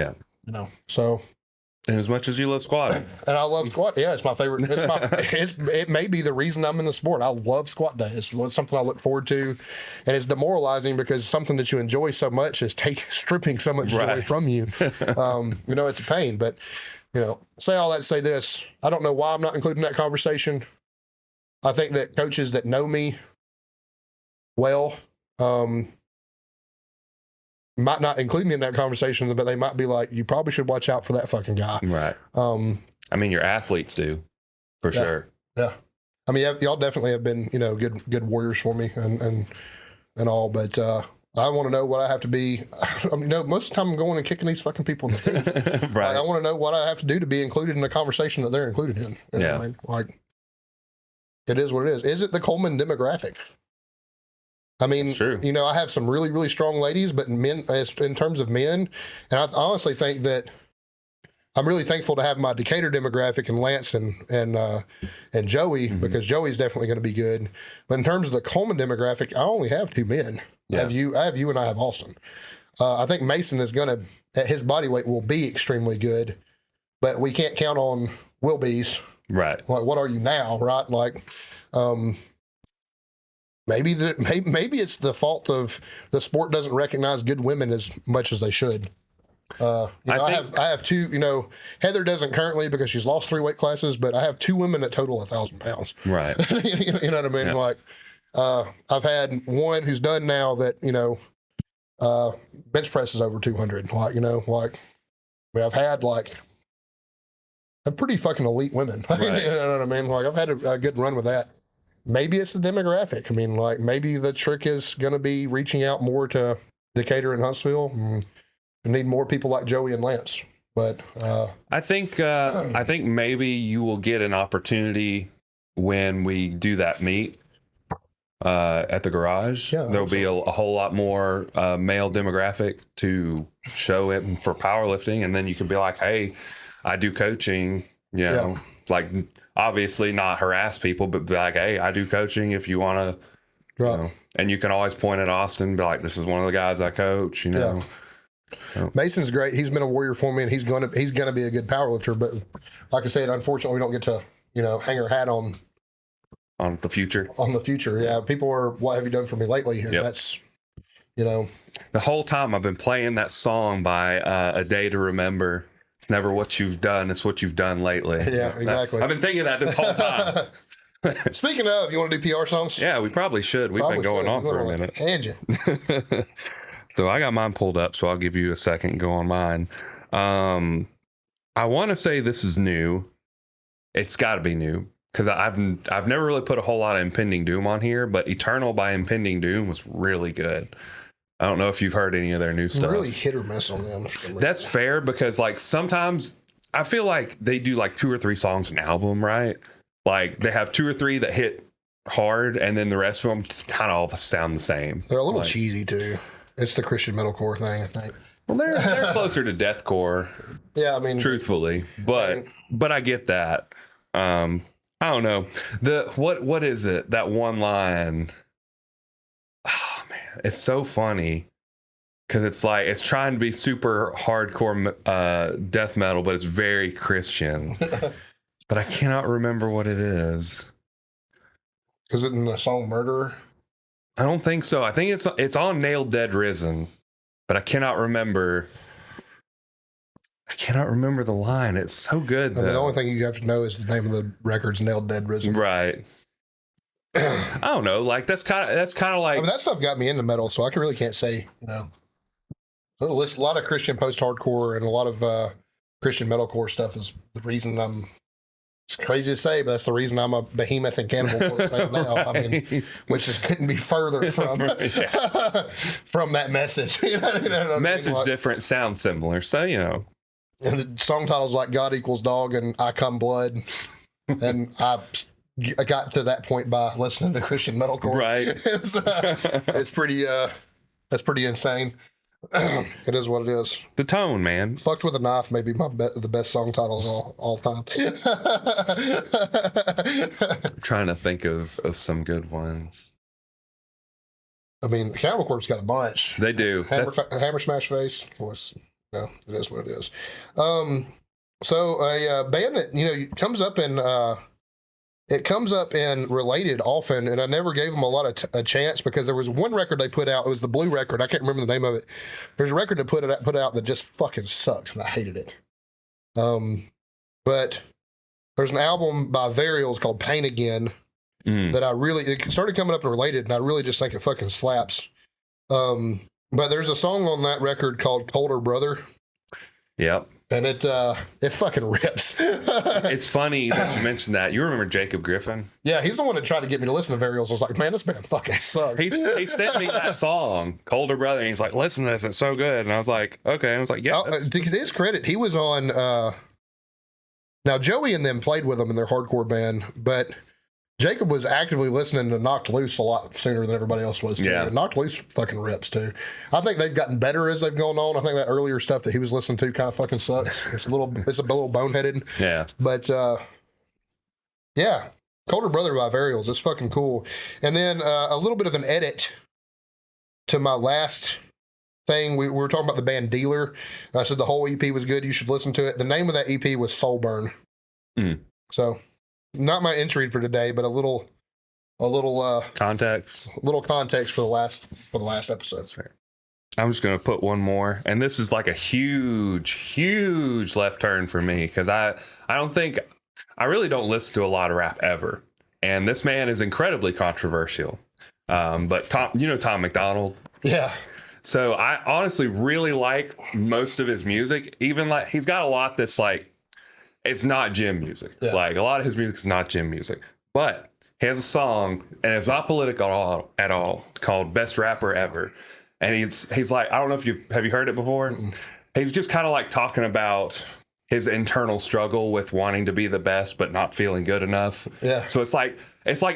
So... And as much as you love squatting. And I love squat. Yeah, it's my favorite. It may be the reason I'm in the sport. I love squat day. It's something I look forward to. And it's demoralizing because something that you enjoy so much is stripping so much joy from you. It's a pain. But say all that to say this. I don't know why I'm not including that conversation. I think that coaches that know me well might not include me in that conversation, but they might be like, you probably should watch out for that fucking guy. Right. I mean, your athletes do, for sure. Yeah. I mean, y'all definitely have been, good warriors for me and all, but I want to know what I have to be. I mean, most of the time I'm going and kicking these fucking people in the teeth. Right. I want to know what I have to do to be included in the conversation that they're included in. You know what I mean? Like, it is what it is. Is it the Coleman demographic? I mean, That's true. I have some really, really strong ladies, but in terms of men, and I honestly think that I'm really thankful to have my Decatur demographic and Lance and Joey, because Joey's definitely going to be good. But in terms of the Coleman demographic, I only have 2 men. Yeah. I have you and I have Austin. I think Mason is going to, at his body weight, will be extremely good, but we can't count on Wilby's. Right. Like, what are you now, right? Like, maybe it's the fault of the sport doesn't recognize good women as much as they should. I have 2, Heather doesn't currently because she's lost 3 weight classes, but I have 2 women that total 1,000 pounds. Right. You know what I mean? Yeah. Like, I've had one who's done now that, bench press is over 200. Like, I've had pretty fucking elite women. Right. You know what I mean? Like, I've had a good run with that. Maybe it's the demographic. I mean, like, maybe the trick is going to be reaching out more to Decatur and Huntsville. We need more people like Joey and Lance. But I think maybe you will get an opportunity when we do that meet at the garage. Yeah, there'll be a whole lot more male demographic to show it for powerlifting, and then you can be like, hey, I do coaching, like obviously not harass people, but be like, hey, I do coaching if you want to, right. And you can always point at Austin and be like, this is one of the guys I coach, Yeah. Mason's great. He's been a warrior for me, and he's gonna be a good powerlifter. But like I said, unfortunately, we don't get to hang our hat on the future. On the future, yeah. People are, what have you done for me lately? And that's the whole time I've been playing that song by A Day to Remember. It's never what you've done; it's what you've done lately. Yeah, exactly. I've been thinking that this whole time. Speaking of, you want to do PR songs? Yeah, we probably should. We've been going on for a minute. Tangent. So I got mine pulled up, so I'll give you a second to go on mine. I want to say this is new. It's got to be new because I've never really put a whole lot of Impending Doom on here, but Eternal by Impending Doom was really good. I don't know if you've heard any of their new stuff. Really hit or miss on them. That's fair because like sometimes I feel like they do like 2 or 3 songs an album, right? Like they have 2 or 3 that hit hard, and then the rest of them just kind of all sound the same. They're a little cheesy too. It's the Christian metalcore thing, I think. Well, they're closer to deathcore. Yeah, I mean, truthfully, but I get that. I don't know. What is it? That one line. Oh man, it's so funny because it's like it's trying to be super hardcore death metal, but it's very Christian. But I cannot remember what it is. Is it in the song "Murderer"? I don't think so. I think it's on Nailed Dead Risen, but I cannot remember. I cannot remember the line. It's so good, though. I mean, the only thing you have to know is the name of the record's Nailed Dead Risen. Right. I don't know. Like that's kind of like. I mean, that stuff got me into metal, so I really can't say. A lot of Christian post-hardcore and a lot of Christian metalcore stuff is the reason I'm. It's crazy to say, but that's the reason I'm a behemoth and Cannibal Corpse fan now. Right. I mean, which just couldn't be further from from that message. Message different, sound similar. So And the song title's like "God Equals Dog" and "I Come Blood," and I got to that point by listening to Christian metalcore. Right. It's pretty. That's pretty insane. It is what it is. The tone, man. Fucked with a Knife may be the best song titles all time. I'm trying to think of some good ones. I mean, Cannibal Corpse got a bunch. They do. Hammer Smash Face, of course. No, it is what it is. So a band that comes up in Related often, and I never gave them a lot of a chance because there was one record they put out. It was the Blue record. I can't remember the name of it. There's a record that put out that just fucking sucked, and I hated it. but there's an album by Varials called Pain Again that it started coming up and related, and I really just think it fucking slaps. But there's a song on that record called Colder Brother. Yep. And it fucking rips. It's funny that you mentioned that. You remember Jacob Griffin? Yeah, he's the one that tried to get me to listen to Varials. I was like, man, this band fucking sucks. He sent me that song, Colder Brother, and he's like, listen to this, it's so good. And I was like, okay. And I was like, yeah. To his credit, he was on, now Joey and them played with him in their hardcore band, but Jacob was actively listening to Knocked Loose a lot sooner than everybody else was, too. Yeah. And Knocked Loose fucking rips, too. I think they've gotten better as they've gone on. I think that earlier stuff that he was listening to kind of fucking sucks. It's a little boneheaded. Yeah. But, yeah. Colder Brother by Varials. It's fucking cool. And then a little bit of an edit to my last thing. We were talking about the band Dealer. I said the whole EP was good. You should listen to it. The name of that EP was Soulburn. So... not my entry for today, but a little context for the last episode. That's fair. I'm just gonna put one more, and this is like a huge left turn for me because I really don't listen to a lot of rap ever, and this man is incredibly controversial. But Tom McDonald. Yeah. So I honestly really like most of his music. Even like he's got a lot that's like. It's not gym music. Yeah. Like a lot of his music is not gym music, but he has a song and it's not political at all called Best Rapper Ever. And he's like, I don't know if have you heard it before? Mm-mm. He's just kind of like talking about his internal struggle with wanting to be the best, but not feeling good enough. Yeah. So it's like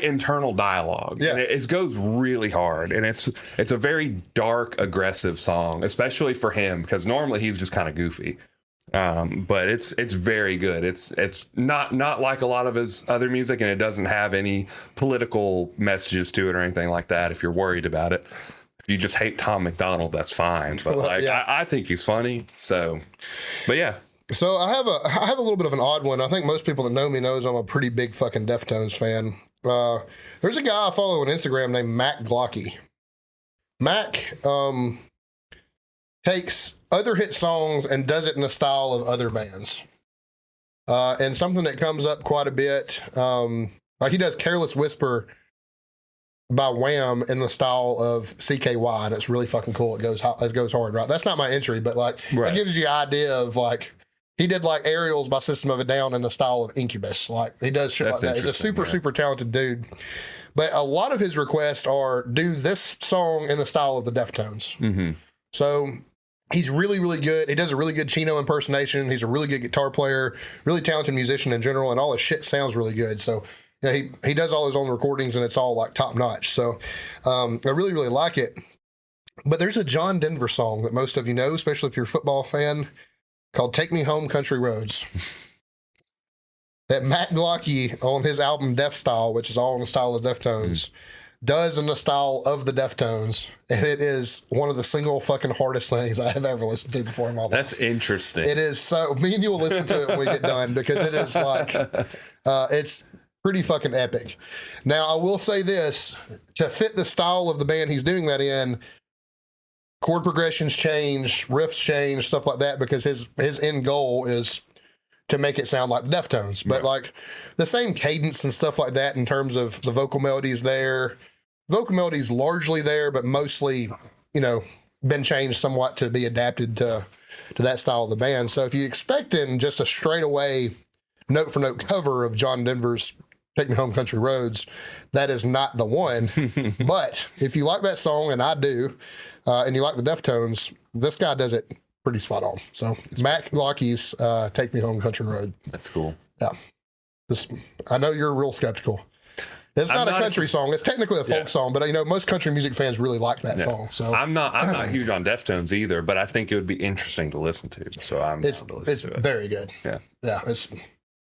internal dialogue. Yeah. And it goes really hard. And it's a very dark, aggressive song, especially for him, because normally he's just kind of goofy. But it's very good. It's not like a lot of his other music, and it doesn't have any political messages to it or anything like that. If you're worried about it, if you just hate Tom McDonald, that's fine. But I think he's funny. So, but yeah. So I have a little bit of an odd one. I think most people that know me knows I'm a pretty big fucking Deftones fan. There's a guy I follow on Instagram named Mac Glocky. Mac takes other hit songs and does it in the style of other bands. And something that comes up quite a bit, like he does Careless Whisper by Wham in the style of CKY, and it's really fucking cool. It goes hard, right? That's not my entry, but like that gives you an idea of like he did like Aerials by System of a Down in the style of Incubus. Like he does shit like that. He's a super talented dude. But a lot of his requests are do this song in the style of the Deftones. Mm-hmm. So he's really, really good. He does a really good Chino impersonation. He's a really good guitar player, really talented musician in general, and all his shit sounds really good. So yeah, he does all his own recordings, and it's all like top notch. So I really, really like it. But there's a John Denver song that most of you know, especially if you're a football fan, called Take Me Home Country Roads. That Matt Glocky on his album Def Style, which is all in the style of Deftones, does in the style of the Deftones. And it is one of the single fucking hardest things I have ever listened to before in my life. That's interesting. It is so, me and you will listen to it when we get done because it is like, it's pretty fucking epic. Now, I will say this, to fit the style of the band he's doing that in, chord progressions change, riffs change, stuff like that, because his end goal is to make it sound like the Deftones. But like the same cadence and stuff like that in terms of the vocal melodies there. Vocal melodies largely there, but mostly, been changed somewhat to be adapted to that style of the band. So if you expect in just a straight away note for note cover of John Denver's Take Me Home Country Roads, that is not the one. But if you like that song, and I do, and you like the Deftones, this guy does it pretty spot on. So Mac Glocky's Take Me Home Country Road. That's cool. Yeah. I know you're real skeptical. It's not a country song. It's technically a folk song, but most country music fans really like that song. So I'm not huge on Deftones either, but I think it would be interesting to listen to. So it's very good. Yeah. Yeah. It's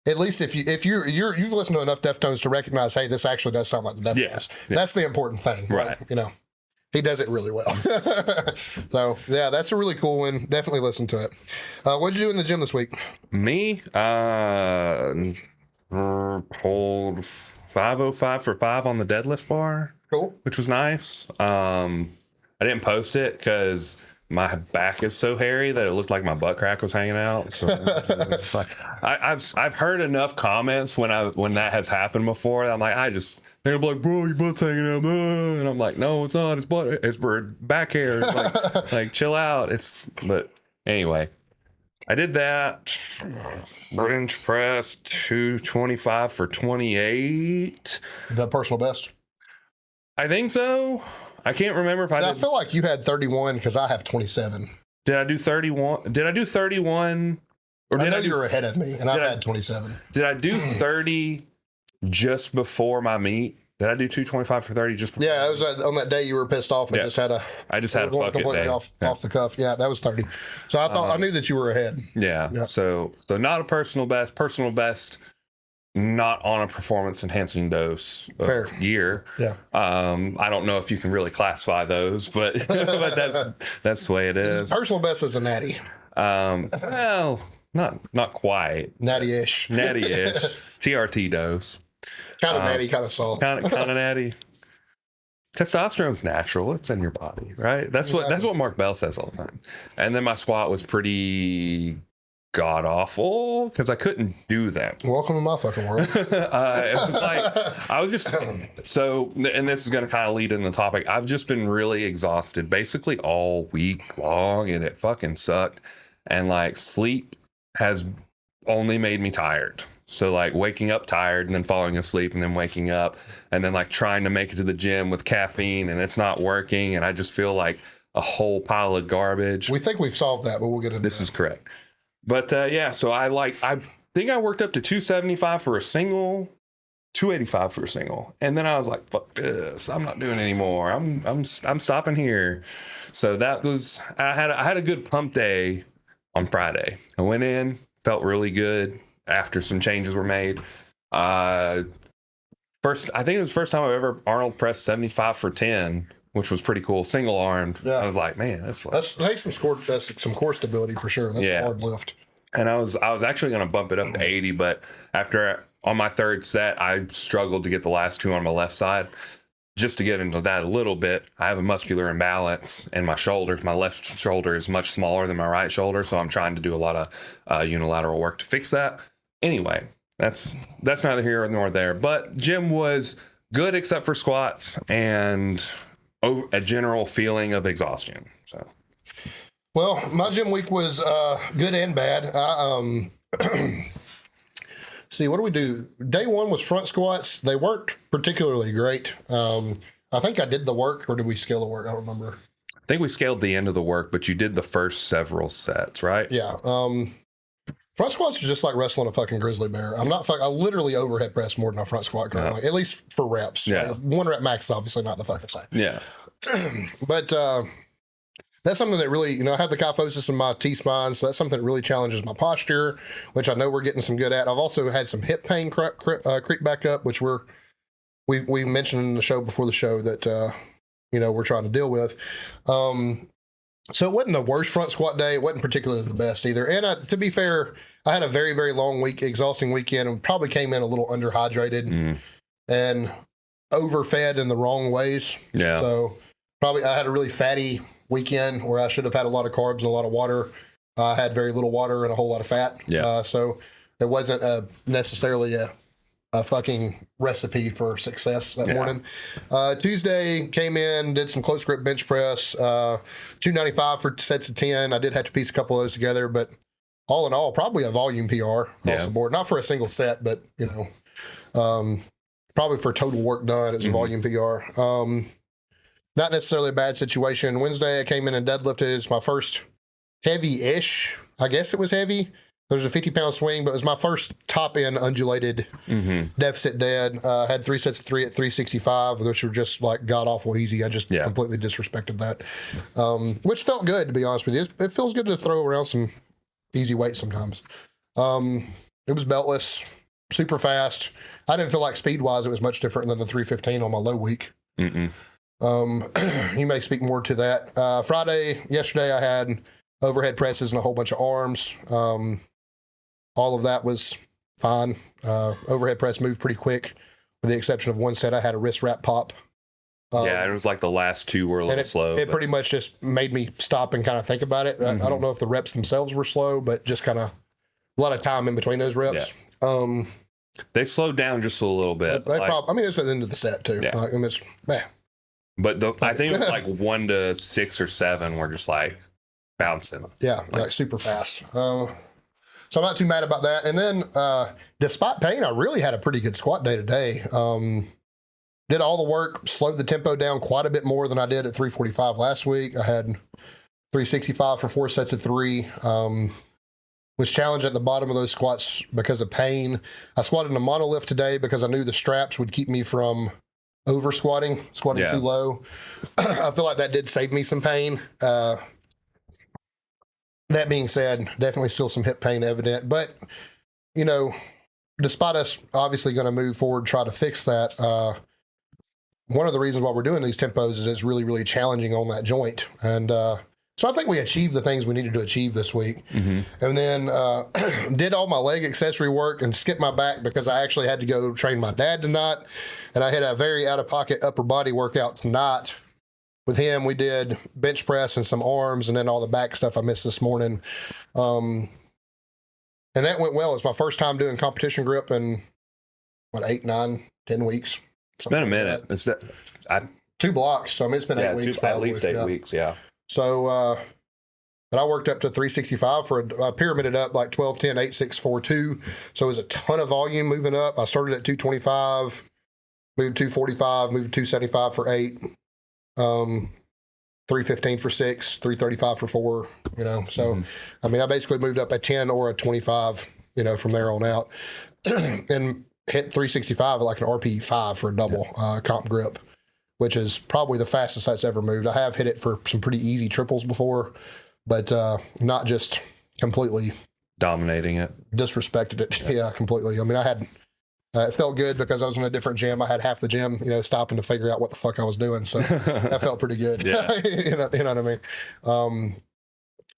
at least if you've listened to enough Deftones to recognize, hey, this actually does sound like the Deftones. Yeah. That's the important thing. Right. He does it really well. So, yeah, that's a really cool one. Definitely listen to it. What'd you do in the gym this week? Me? Hold 505 for 5 on the deadlift bar. Cool. Which was nice. I didn't post it because my back is so hairy that it looked like my butt crack was hanging out. So it's like I've heard enough comments when that has happened before. That I'm like, they're like, bro, your butt's hanging out, and I'm like, no, it's not. It's back hair. It's like chill out. But anyway, I did that. Bench press 225 for 28. The personal best. I think so. I can't remember if I feel like you had 31 because I have 27. Did I do 31? Did I do 31? Or did I know you were ahead of me, and I've had 27. Did I do 30 just before my meet? Did I do 225 for 30 just before? Yeah, it was on that day you were pissed off and I just had a fucking completely day. off the cuff. Yeah, that was 30. So I knew that you were ahead. Yeah. So not a personal best. Personal best, not on a performance enhancing dose of year. Yeah. I don't know if you can really classify those, but that's the way it is. Personal best is a natty. Well, not quite. Natty-ish. Natty-ish. TRT dose. Kind of natty, kind of soft. Kind of natty. Testosterone's natural. It's in your body, right? That's what Mark Bell says all the time. And then my squat was pretty god awful because I couldn't do that. Welcome to my fucking world. It was like I was just so, and this is going to kind of lead in the topic. I've just been really exhausted basically all week long, and it fucking sucked. And like sleep has only made me tired. So like waking up tired and then falling asleep and then waking up and then like trying to make it to the gym with caffeine and it's not working, and I just feel like a whole pile of garbage. We think we've solved that, but we'll get into this. Is correct. But yeah, so I think I worked up to 275 for a single, 285 for a single, and then I was like, "Fuck this! I'm not doing it anymore. I'm stopping here." So that was I had a good pump day on Friday. I went in, felt really good after some changes were made. I think it was the first time I've ever Arnold pressed 75 for 10. Which was pretty cool, single armed. Yeah. I was like, man, that takes some core stability for sure. That's a hard lift. And I was actually going to bump it up to 80, but on my third set, I struggled to get the last two on my left side. Just to get into that a little bit, I have a muscular imbalance in my shoulders. My left shoulder is much smaller than my right shoulder, so I'm trying to do a lot of unilateral work to fix that. Anyway, that's neither here nor there. But gym was good except for squats and a general feeling of exhaustion. So, well, my gym week was good and bad. See, what do we do? Day one was front squats. They weren't particularly great. I think I did the work, or did we scale the work? I don't remember. I think we scaled the end of the work, but you did the first several sets, right? Yeah. Front squats are just like wrestling a fucking grizzly bear. I literally overhead press more than a front squat currently, at least for reps. Yeah. One rep max is obviously not the fucking same. Yeah. But that's something that really, I have the kyphosis in my T-spine, so that's something that really challenges my posture, which I know we're getting some good at. I've also had some hip pain creep back up, which we mentioned in the show before the show that, we're trying to deal with. So it wasn't the worst front squat day. It wasn't particularly the best either. And to be fair, I had a very, very long week, exhausting weekend, and probably came in a little underhydrated and overfed in the wrong ways. Yeah. So probably I had a really fatty weekend where I should have had a lot of carbs and a lot of water. I had very little water and a whole lot of fat. Yeah. So it wasn't necessarily a fucking recipe for success that morning. Tuesday came in, did some close grip bench press, 295 for sets of 10. I did have to piece a couple of those together, but all in all, probably a volume PR across the board. Not for a single set, but probably for total work done, it's a volume PR. Not necessarily a bad situation. Wednesday I came in and deadlifted. It's my first heavy-ish. I guess it was heavy. There's a 50-pound swing, but it was my first top-end undulated deficit dead. Had 3 sets of 3 at 365, which were just like god-awful easy. I just completely disrespected that, which felt good, to be honest with you. It feels good to throw around some easy weights sometimes. It was beltless, super fast. I didn't feel like speed-wise it was much different than the 315 on my low week. You may speak more to that. Yesterday, I had overhead presses and a whole bunch of arms. All of that was fine. Overhead press moved pretty quick, with the exception of one set. I had a wrist wrap pop Yeah, it was like the last two were a little slow. It pretty much just made me stop and kind of think about it. I don't know if the reps themselves were slow, but just kind of a lot of time in between those reps. Yeah. They slowed down just a little bit. I mean, it's at the end of the set too. Yeah. I mean, it's, yeah. But I think it was like 1 to 6 or 7 were just like bouncing. Yeah, like super fast. So I'm not too mad about that. And then despite pain, I really had a pretty good squat day today. Did all the work, slowed the tempo down quite a bit more than I did at 345 last week. I had 365 for 4 sets of 3. Was challenged at the bottom of those squats because of pain. I squatted in a monolift today because I knew the straps would keep me from over squatting too low. I feel like that did save me some pain. That being said, definitely still some hip pain evident. But, you know, despite us obviously going to move forward, try to fix that, one of the reasons why we're doing these tempos is it's really, really challenging on that joint. And so I think we achieved the things we needed to achieve this week. And then did all my leg accessory work and skipped my back because I actually had to go train my dad tonight. And I had a very out-of-pocket upper body workout tonight. With him, we did bench press and some arms and then all the back stuff I missed this morning. And that went well. It's my first time doing competition grip in, 8, 9, 10 weeks. It's been a minute. It's 2 blocks. So I mean, it's been 8 weeks. At least 8 weeks, yeah. So, but I worked up to 365 for I pyramided up like 12, 10, 8, 6, 4, 2. So it was a ton of volume moving up. I started at 225, moved 245, moved 275 for 8, 315 for 6, 335 for 4, you know. So, I mean, I basically moved up a 10 or a 25, you know, from there on out. And hit 365 at like an RPE 5 for a double comp grip, which is probably the fastest that's ever moved. I have hit it for some pretty easy triples before, but not just completely dominating it. Disrespected it. Yeah, completely. I mean, I had, it felt good because I was in a different gym. I had half the gym, you know, stopping to figure out what the fuck I was doing. So that felt pretty good. Yeah. you know what I mean?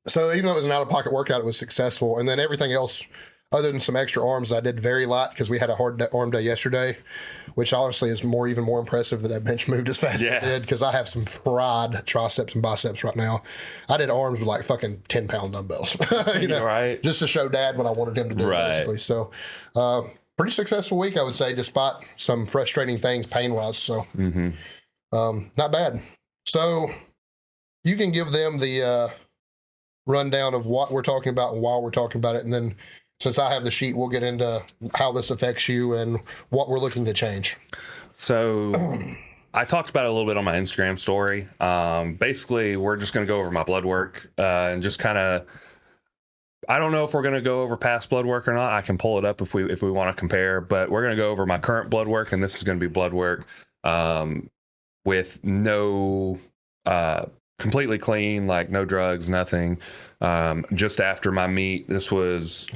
So even though it was an out-of-pocket workout, it was successful. And then everything else, other than some extra arms, I did very light because we had a hard arm day yesterday, which honestly is even more impressive that that bench moved as fast as it did because I have some fried triceps and biceps right now. I did arms with like fucking 10-pound dumbbells, you know, right? Just to show Dad what I wanted him to do, basically. So, pretty successful week, I would say, despite some frustrating things pain-wise. So, not bad. So, you can give them the rundown of what we're talking about and why we're talking about it, and then since I have the sheet, we'll get into how this affects you and what we're looking to change. So I talked about it a little bit on my Instagram story. Basically, we're just going to go over my blood work and just kind of, I don't know if we're going to go over past blood work or not. I can pull it up if we want to compare, but we're going to go over my current blood work, and this is going to be blood work with no completely clean, like no drugs, nothing. Just after my meet, this is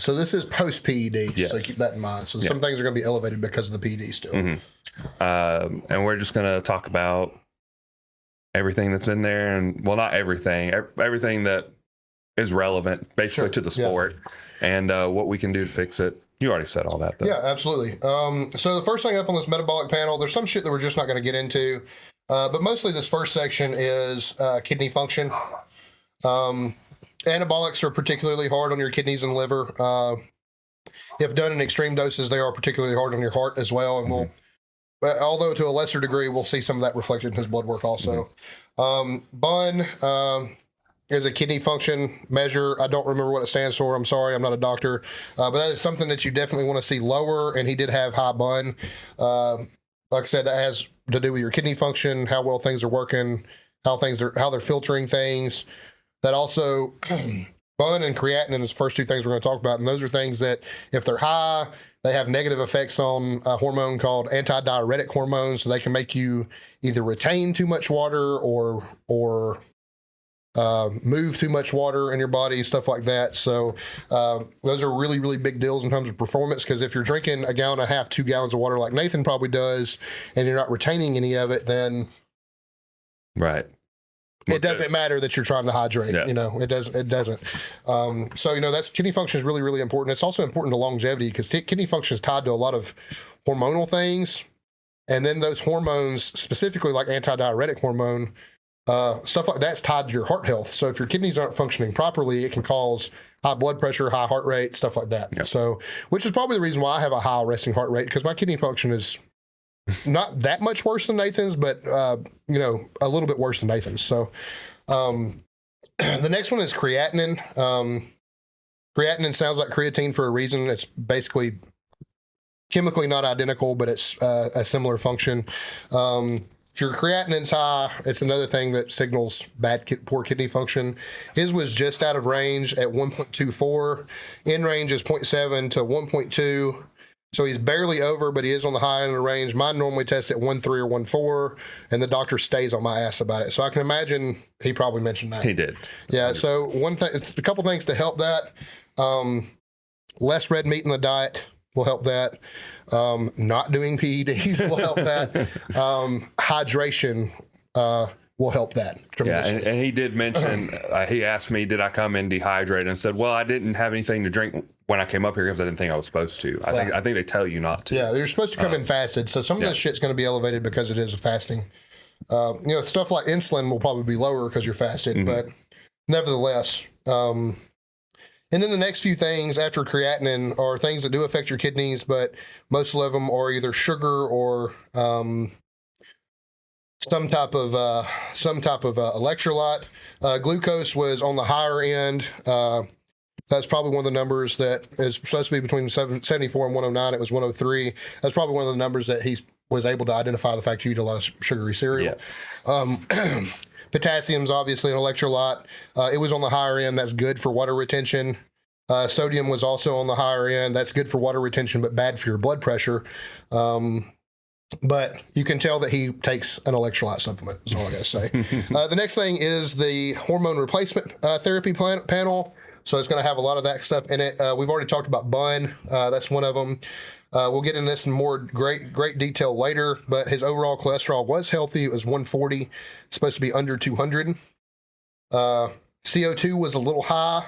post PED, so keep that in mind. So some things are going to be elevated because of the PED still. And we're just going to talk about everything that's in there, and well, not everything that is relevant basically to the sport, and what we can do to fix it. You already said all that, though. Yeah, absolutely. So the first thing up on this metabolic panel, there's some shit that we're just not going to get into. But mostly this first section is kidney function. Anabolics are particularly hard on your kidneys and liver. If done in extreme doses, they are particularly hard on your heart as well. And we'll, although to a lesser degree, we'll see some of that reflected in his blood work also. BUN is a kidney function measure. I don't remember what it stands for. I'm sorry, I'm not a doctor. But that is something that you definitely want to see lower, and he did have high BUN. Like I said, that has to do with your kidney function, how well things are working, how they're filtering things. That also, BUN and creatinine is the first two things we're going to talk about, and those are things that if they're high, they have negative effects on a hormone called antidiuretic hormones, so they can make you either retain too much water or move too much water in your body, stuff like that. So those are really, really big deals in terms of performance, because if you're drinking 1.5 gallons, 2 gallons of water like Nathan probably does, and you're not retaining any of it, then it doesn't matter that you're trying to hydrate. You know, it doesn't. So, you know, that's kidney function is really, really important. It's also important to longevity because kidney function is tied to a lot of hormonal things. And then those hormones, specifically like antidiuretic hormone, stuff like that's tied to your heart health. So if your kidneys aren't functioning properly, it can cause high blood pressure, high heart rate, stuff like that. Yep. So, which is probably the reason why I have a high resting heart rate, because my kidney function is not that much worse than Nathan's, but, a little bit worse than Nathan's. So, the next one is creatinine. Creatinine sounds like creatine for a reason. It's basically chemically not identical, but it's a similar function. If your creatinine's high, it's another thing that signals poor kidney function. His was just out of range at 1.24. In range is 0.7 to 1.2. So he's barely over, but he is on the high end of the range. Mine normally tests at 1.3 or 1.4, and the doctor stays on my ass about it. So I can imagine he probably mentioned that. He did. Yeah. So a couple things to help that. Less red meat in the diet will help that. Not doing PEDs will help that. Hydration will help that tremendously. Yeah, and he did mention, he asked me, did I come in dehydrated? And I said, well, I didn't have anything to drink when I came up here because I didn't think I was supposed to. I think they tell you not to. Yeah, you're supposed to come in fasted. So some of this shit's going to be elevated because it is a fasting. Stuff like insulin will probably be lower because you're fasted, but nevertheless. And then the next few things after creatinine are things that do affect your kidneys, but most of them are either sugar or some type of electrolyte. Glucose was on the higher end. That's probably one of the numbers that is supposed to be between 74 and 109. It was 103. That's probably one of the numbers that he was able to identify the fact you eat a lot of sugary cereal. Yeah. Potassium's obviously an electrolyte. It was on the higher end. That's good for water retention. Sodium was also on the higher end. That's good for water retention, but bad for your blood pressure. But you can tell that he takes an electrolyte supplement, is all I got to say. The next thing is the hormone replacement therapy panel. So it's going to have a lot of that stuff in it. We've already talked about BUN. That's one of them. We'll get into this in more great detail later, but his overall cholesterol was healthy. It was 140. It's supposed to be under 200. CO2 was a little high.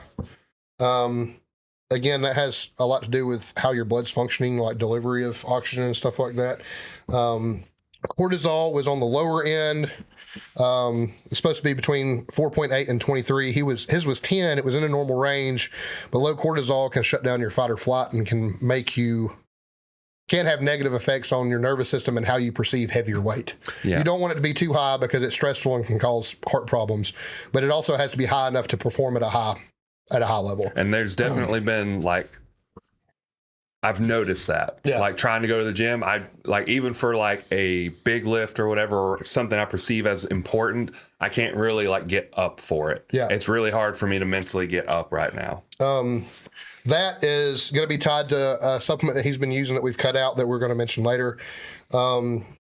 Again, that has a lot to do with how your blood's functioning, like delivery of oxygen and stuff like that. Cortisol was on the lower end. It's supposed to be between 4.8 and 23. His was 10. It was in a normal range, but low cortisol can shut down your fight or flight and can have negative effects on your nervous system and how you perceive heavier weight. Yeah. You don't want it to be too high because it's stressful and can cause heart problems, but it also has to be high enough to perform at a high level. And there's definitely been I've noticed that. Yeah. Like trying to go to the gym, even for like a big lift or whatever, or something I perceive as important, I can't really get up for it. Yeah. It's really hard for me to mentally get up right now. That is going to be tied to a supplement that he's been using that we've cut out that we're going to mention later. DHEA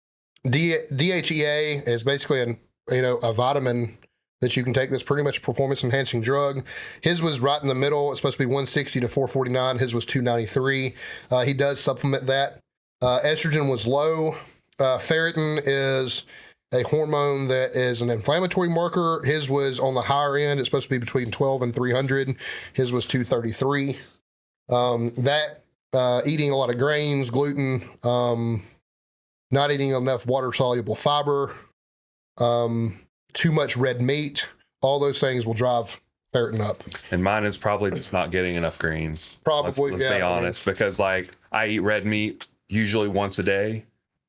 is basically a vitamin that you can take that's pretty much a performance-enhancing drug. His was right in the middle. It's supposed to be 160 to 449. His was 293. He does supplement that. Estrogen was low. Ferritin is a hormone that is an inflammatory marker. His was on the higher end. It's supposed to be between 12 and 300. His was 233. Eating a lot of grains, gluten, not eating enough water-soluble fiber, too much red meat, all those things will drive ferritin up. And mine is probably just not getting enough greens. Probably, let's be honest, because I eat red meat usually once a day,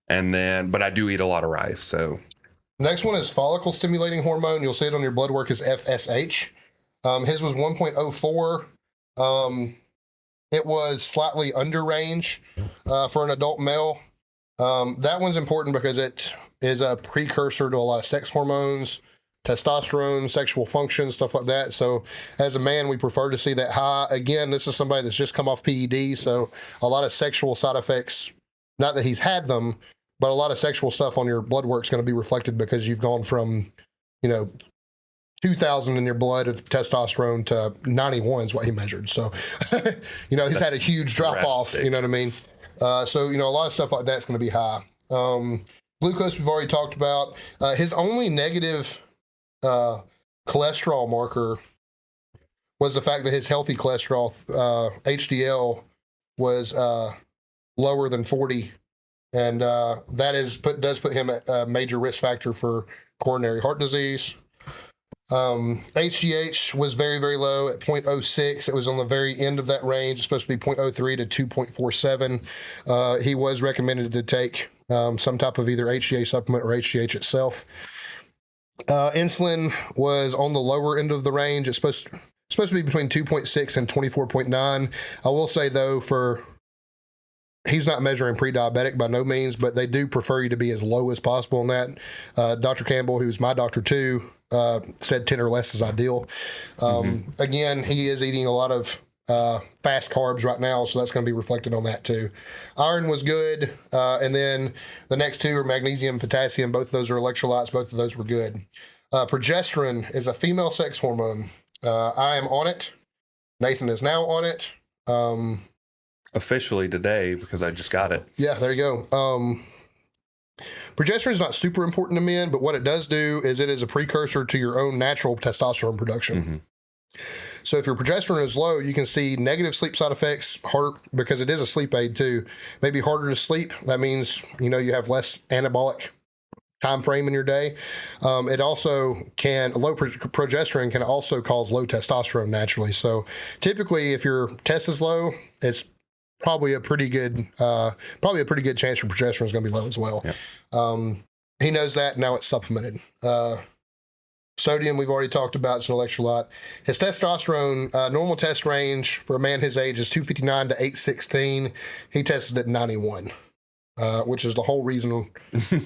but I do eat a lot of rice. So next one is follicle stimulating hormone. You'll see it on your blood work as FSH. His was 1.04. It was slightly under range for an adult male. That one's important because it is a precursor to a lot of sex hormones, testosterone, sexual function, stuff like that. So as a man, we prefer to see that high. Again, this is somebody that's just come off PED, so a lot of sexual side effects, not that he's had them, but a lot of sexual stuff on your blood work is going to be reflected because you've gone from, 2,000 in your blood of testosterone to 91 is what he measured. So, he's had a huge drop off, you know what I mean? So, a lot of stuff like that's going to be high. Glucose, we've already talked about. His only negative cholesterol marker was the fact that his healthy cholesterol, HDL, was lower than 40. and does put him at a major risk factor for coronary heart disease. HGH was very, very low at 0.06. It was on the very end of that range. It's supposed to be 0.03 to 2.47. He was recommended to take some type of either HGH supplement or HGH itself. Insulin was on the lower end of the range. It's supposed to be between 2.6 and 24.9. I will say, though, he's not measuring pre-diabetic by no means, but they do prefer you to be as low as possible on that. Dr. Campbell, who's my doctor too, said 10 or less is ideal. Again, he is eating a lot of fast carbs right now, so that's going to be reflected on that too. Iron was good, and then the next two are magnesium, potassium. Both of those are electrolytes. Both of those were good. Progesterone is a female sex hormone. I am on it. Nathan is now on it. Officially today, because I just got it. Yeah, there you go. Progesterone is not super important to men, but what it does do is it is a precursor to your own natural testosterone production. So if your progesterone is low, you can see negative sleep side effects, because it is a sleep aid too. Maybe harder to sleep. That means, you have less anabolic time frame in your day. It also low progesterone can also cause low testosterone naturally. So typically if your test is low, it's probably a pretty good chance your progesterone is going to be low as well. Yep. He knows that. Now it's supplemented. Sodium, we've already talked about. It's an electrolyte. His testosterone, normal test range for a man his age is 259 to 816. He tested at 91, which is the whole reason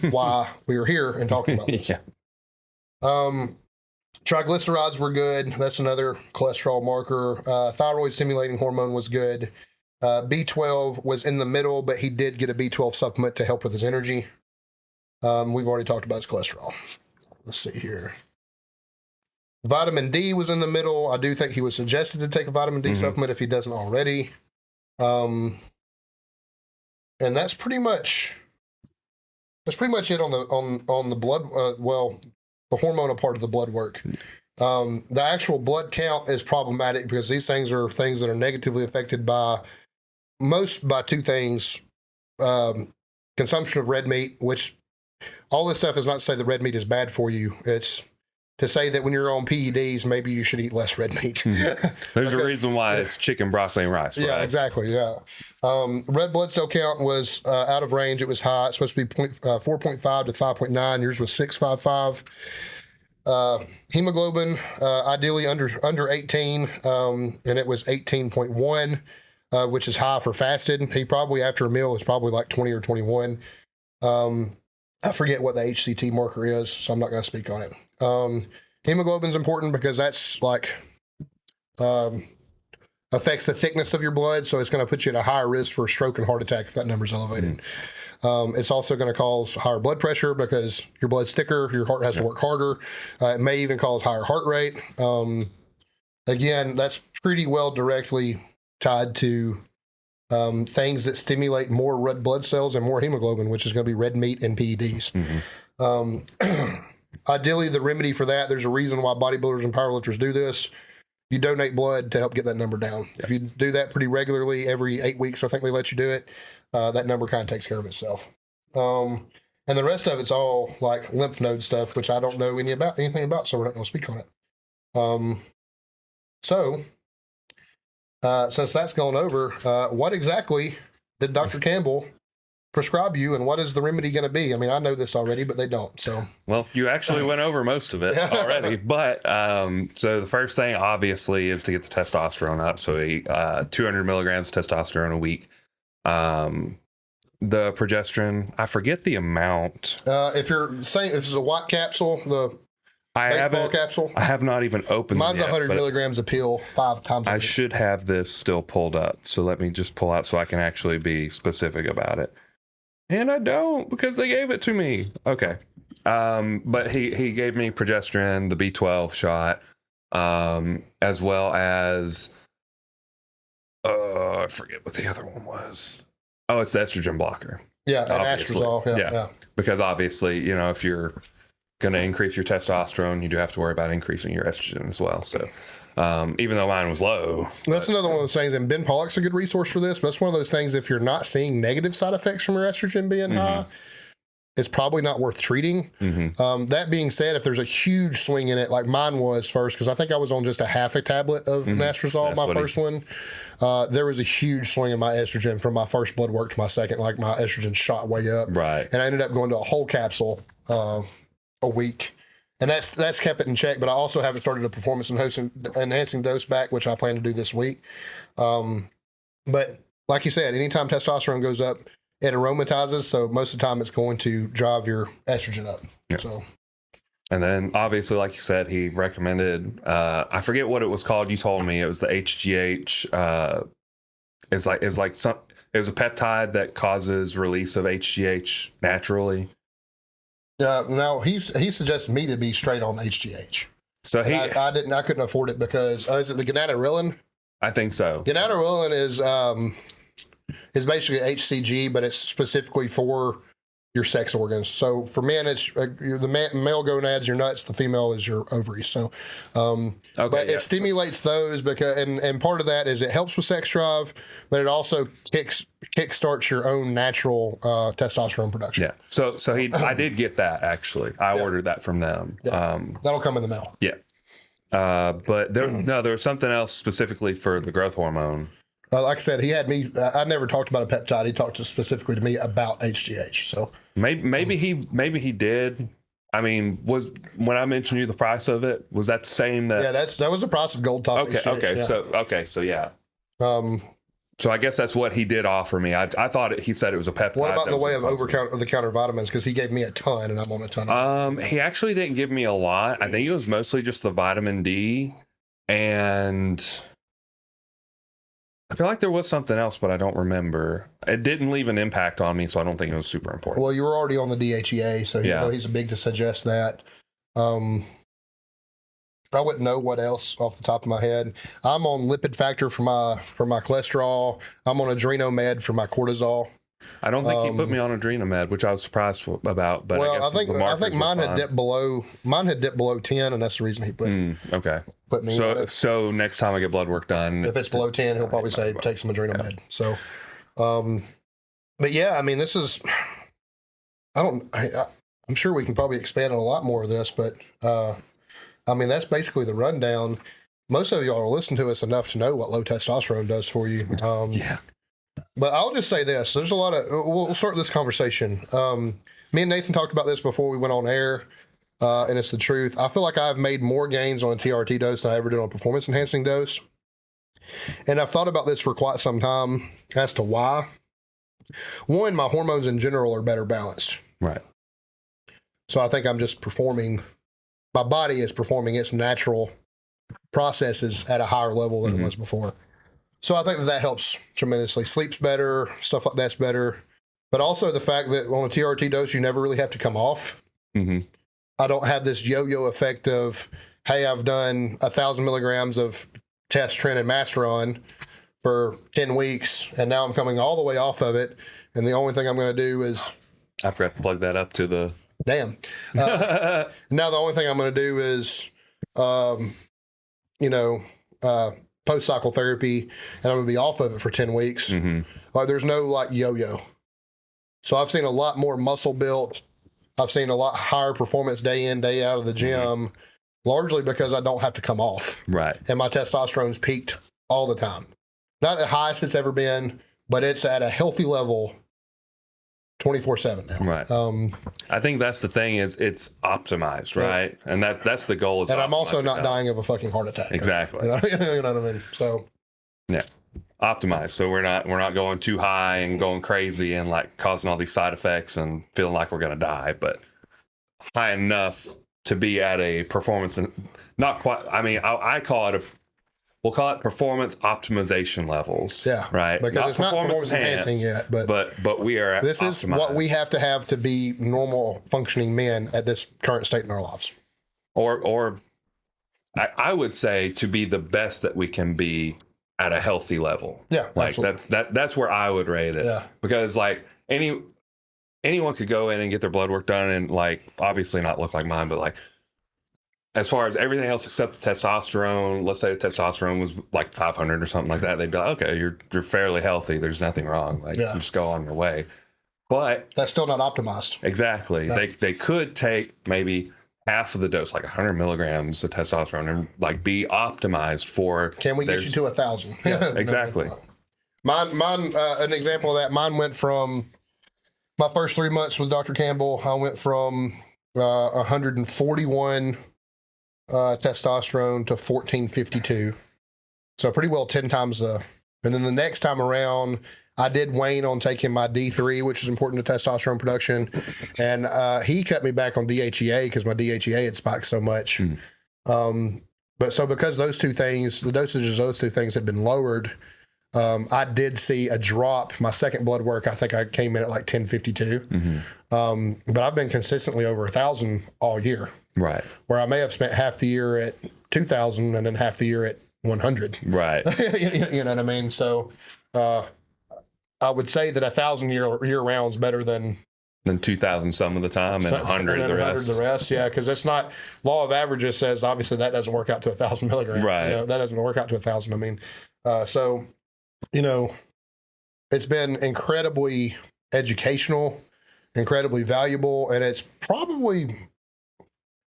why we are here and talking about this. Yeah. Triglycerides were good. That's another cholesterol marker. Thyroid stimulating hormone was good. B12 was in the middle, but he did get a B12 supplement to help with his energy. We've already talked about his cholesterol. Let's see here. Vitamin D was in the middle. I do think he was suggested to take a vitamin D supplement if he doesn't already. And that's pretty much it on the blood. The hormonal part of the blood work. The actual blood count is problematic because these things are things that are negatively affected by two things: consumption of red meat, which all this stuff is not to say that red meat is bad for you. It's to say that when you're on PEDs, maybe you should eat less red meat. There's a reason why it's chicken, broccoli, and rice. Right? Yeah, exactly. Yeah. Red blood cell count was out of range. It was high. It's supposed to be 4.5 to 5.9. Yours was 6.55. Hemoglobin, ideally under 18, and it was 18.1, which is high for fasted. He probably, after a meal, is probably like 20 or 21. I forget what the HCT marker is, so I'm not going to speak on it. Hemoglobin is important because that's affects the thickness of your blood, so it's going to put you at a higher risk for a stroke and heart attack if that number is elevated. It's also going to cause higher blood pressure because your blood's thicker, your heart has to work harder. It may even cause higher heart rate. Again, that's pretty well directly tied to things that stimulate more red blood cells and more hemoglobin, which is going to be red meat and PEDs. Ideally, the remedy for that, there's a reason why bodybuilders and powerlifters do this. You donate blood to help get that number down. If you do that pretty regularly, every 8 weeks, I think they let you do it, that number kind of takes care of itself. And the rest of it's all like lymph node stuff, which I don't know anything about, so we're not going to speak on it. Since that's gone over, what exactly did Dr. Campbell prescribe you, and what is the remedy going to be? I mean, I know this already, but they don't. So, well, you actually went over most of it already. But so the first thing, obviously, is to get the testosterone up. So 200 milligrams testosterone a week. The progesterone, I forget the amount. If you're saying if it's a white capsule, the baseball capsule, I have not even opened. Mine's 100 milligrams a pill 5 times. I should have this still pulled up. So let me just pull out so I can actually be specific about it. And I don't, because they gave it to me. Okay. But he gave me progesterone, the B12 shot, as well as, I forget what the other one was. Oh, it's the estrogen blocker. Yeah, and Astrazole. Yeah. Because obviously, if you're going to increase your testosterone, you do have to worry about increasing your estrogen as well. So even though mine was low. That's another one of those things, and Ben Pollock's a good resource for this, but it's one of those things, if you're not seeing negative side effects from your estrogen being high, it's probably not worth treating. That being said, if there's a huge swing in it, like mine was first, because I think I was on just a half a tablet of Nastrozole, my first one. There was a huge swing in my estrogen from my first blood work to my second. Like my estrogen shot way up. Right. And I ended up going to a whole capsule a week. And that's kept it in check. But I also haven't started a performance enhancing dose back, which I plan to do this week. But like you said, anytime testosterone goes up, it aromatizes, so most of the time it's going to drive your estrogen up. Yeah. So, and then obviously, like you said, he recommended. I forget what it was called. You told me it was the HGH. It was a peptide that causes release of HGH naturally. Now he suggested me to be straight on HGH. So I couldn't afford it because is it the ganatorilin? I think so. Ganatorilin is basically HCG, but it's specifically for your sex organs. So for men, it's the male gonads, your nuts. The female is your ovaries. So, but it stimulates those because, and part of that is it helps with sex drive, but it also kickstarts your own natural testosterone production. Yeah. So I did get that actually. I ordered that from them. Yeah. That'll come in the mail. Yeah. But there was something else specifically for the growth hormone. Like I said, he had me. I never talked about a peptide. He talked specifically to me about HGH. So maybe he did. I mean, was when I mentioned you the price of it, was that the same? That was the price of gold top. Okay, so yeah. So I guess that's what he did offer me. I thought he said it was a peptide. What about in the way of over-the-counter vitamins? Because he gave me a ton, and I'm on a ton of them. He actually didn't give me a lot. I think it was mostly just the vitamin D, and I feel like there was something else, but I don't remember. It didn't leave an impact on me, so I don't think it was super important. Well, you were already on the DHEA, so he's big to suggest that. I wouldn't know what else off the top of my head. I'm on lipid factor for my cholesterol. I'm on Adrenomed for my cortisol. I don't think he put me on Adrenomed, which I was surprised about. But I think mine had dipped below 10, and that's the reason he put me on it. So next time I get blood work done, if it's below 10, he'll probably say take some Adrenomed. Yeah. So, but yeah, I mean, this is. I'm sure we can probably expand on a lot more of this, but I mean, that's basically the rundown. Most of y'all are listening to us enough to know what low testosterone does for you. Yeah. But I'll just say this. There's a lot of... We'll start this conversation. Me and Nathan talked about this before we went on air, and it's the truth. I feel like I've made more gains on a TRT dose than I ever did on a performance-enhancing dose. And I've thought about this for quite some time as to why. One, my hormones in general are better balanced. Right. So I think I'm just performing... My body is performing its natural processes at a higher level than it was before. So I think that helps tremendously. Sleep's better, stuff like that's better. But also the fact that on a TRT dose, you never really have to come off. I don't have this yo-yo effect of, hey, I've done 1,000 milligrams of test, tren, and masteron for 10 weeks, and now I'm coming all the way off of it, and the only thing I'm going to do is... I forgot to plug that up to the... Damn. Now the only thing I'm going to do is, post-cycle therapy, and I'm going to be off of it for 10 weeks. Like, there's no, like, yo-yo. So I've seen a lot more muscle built. I've seen a lot higher performance day in, day out of the gym, largely because I don't have to come off. Right. And my testosterone's peaked all the time. Not the highest it's ever been, but it's at a healthy level 24/7 now. Right. I think that's the thing is it's optimized, right? Yeah. And that's the goal. Is and I'm also not dying of a fucking heart attack. Exactly. Right? You know what I mean? So yeah, optimized. So we're not going too high and going crazy and like causing all these side effects and feeling like we're gonna die, but high enough to be at a performance and not quite. I mean, I call it we'll call it performance optimization levels. Yeah. Right. Because it's not performance enhancing yet, but we are this optimized. Is what we have to be normal functioning men at this current state in our lives. Or I would say to be the best that we can be at a healthy level. Yeah. Like absolutely. that's where I would rate it. Yeah. Because like anyone could go in and get their blood work done and like obviously not look like mine, but like as far as everything else except the testosterone, let's say the testosterone was like 500 or something like that, they'd be like, okay, you're fairly healthy. There's nothing wrong. Like, you just go on your way. But that's still not optimized. Exactly. No. They could take maybe half of the dose, like 100 milligrams of testosterone, and like be optimized for. Can we get you to 1,000? Yeah, exactly. Mine. An example of that. Mine went from my first 3 months with Dr. Campbell. I went from 141 testosterone to 1452. So pretty well 10 times the. And then the next time around, I did wane on taking my D3, which is important to testosterone production. And he cut me back on DHEA because my DHEA had spiked so much. But so because those two things, the dosages of those two things had been lowered, I did see a drop. My second blood work, I think I came in at like 1052. But I've been consistently over 1,000 all year. Right. Where I may have spent half the year at 2,000 and then half the year at 100. Right. You know what I mean? So I would say that 1,000 year round is better than 2,000 some of the time and 100 the rest. Yeah, because that's not law of averages says obviously that doesn't work out to 1,000 milligrams. Right. You know, that doesn't work out to 1,000. I mean, so you know, it's been incredibly educational, incredibly valuable, and it's probably, I'm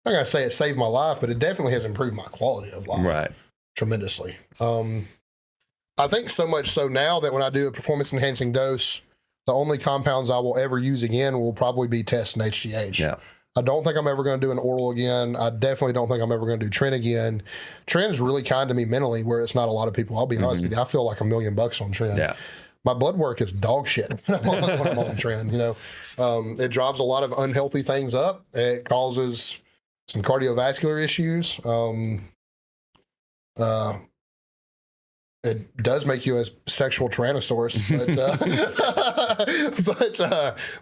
not gonna say it saved my life, but it definitely has improved my quality of life. Right. Tremendously. I think so much so now that when I do a performance enhancing dose, the only compounds I will ever use again will probably be test and HGH. Yeah. I don't think I'm ever going to do an oral again. I definitely don't think I'm ever going to do Tren again. Tren is really kind to me mentally, where it's not a lot of people. I'll be honest with you. I feel like $1 million on Tren. Yeah. My blood work is dog shit when I'm on Tren. You know, it drives a lot of unhealthy things up. It causes some cardiovascular issues. It does make you a sexual tyrannosaurus,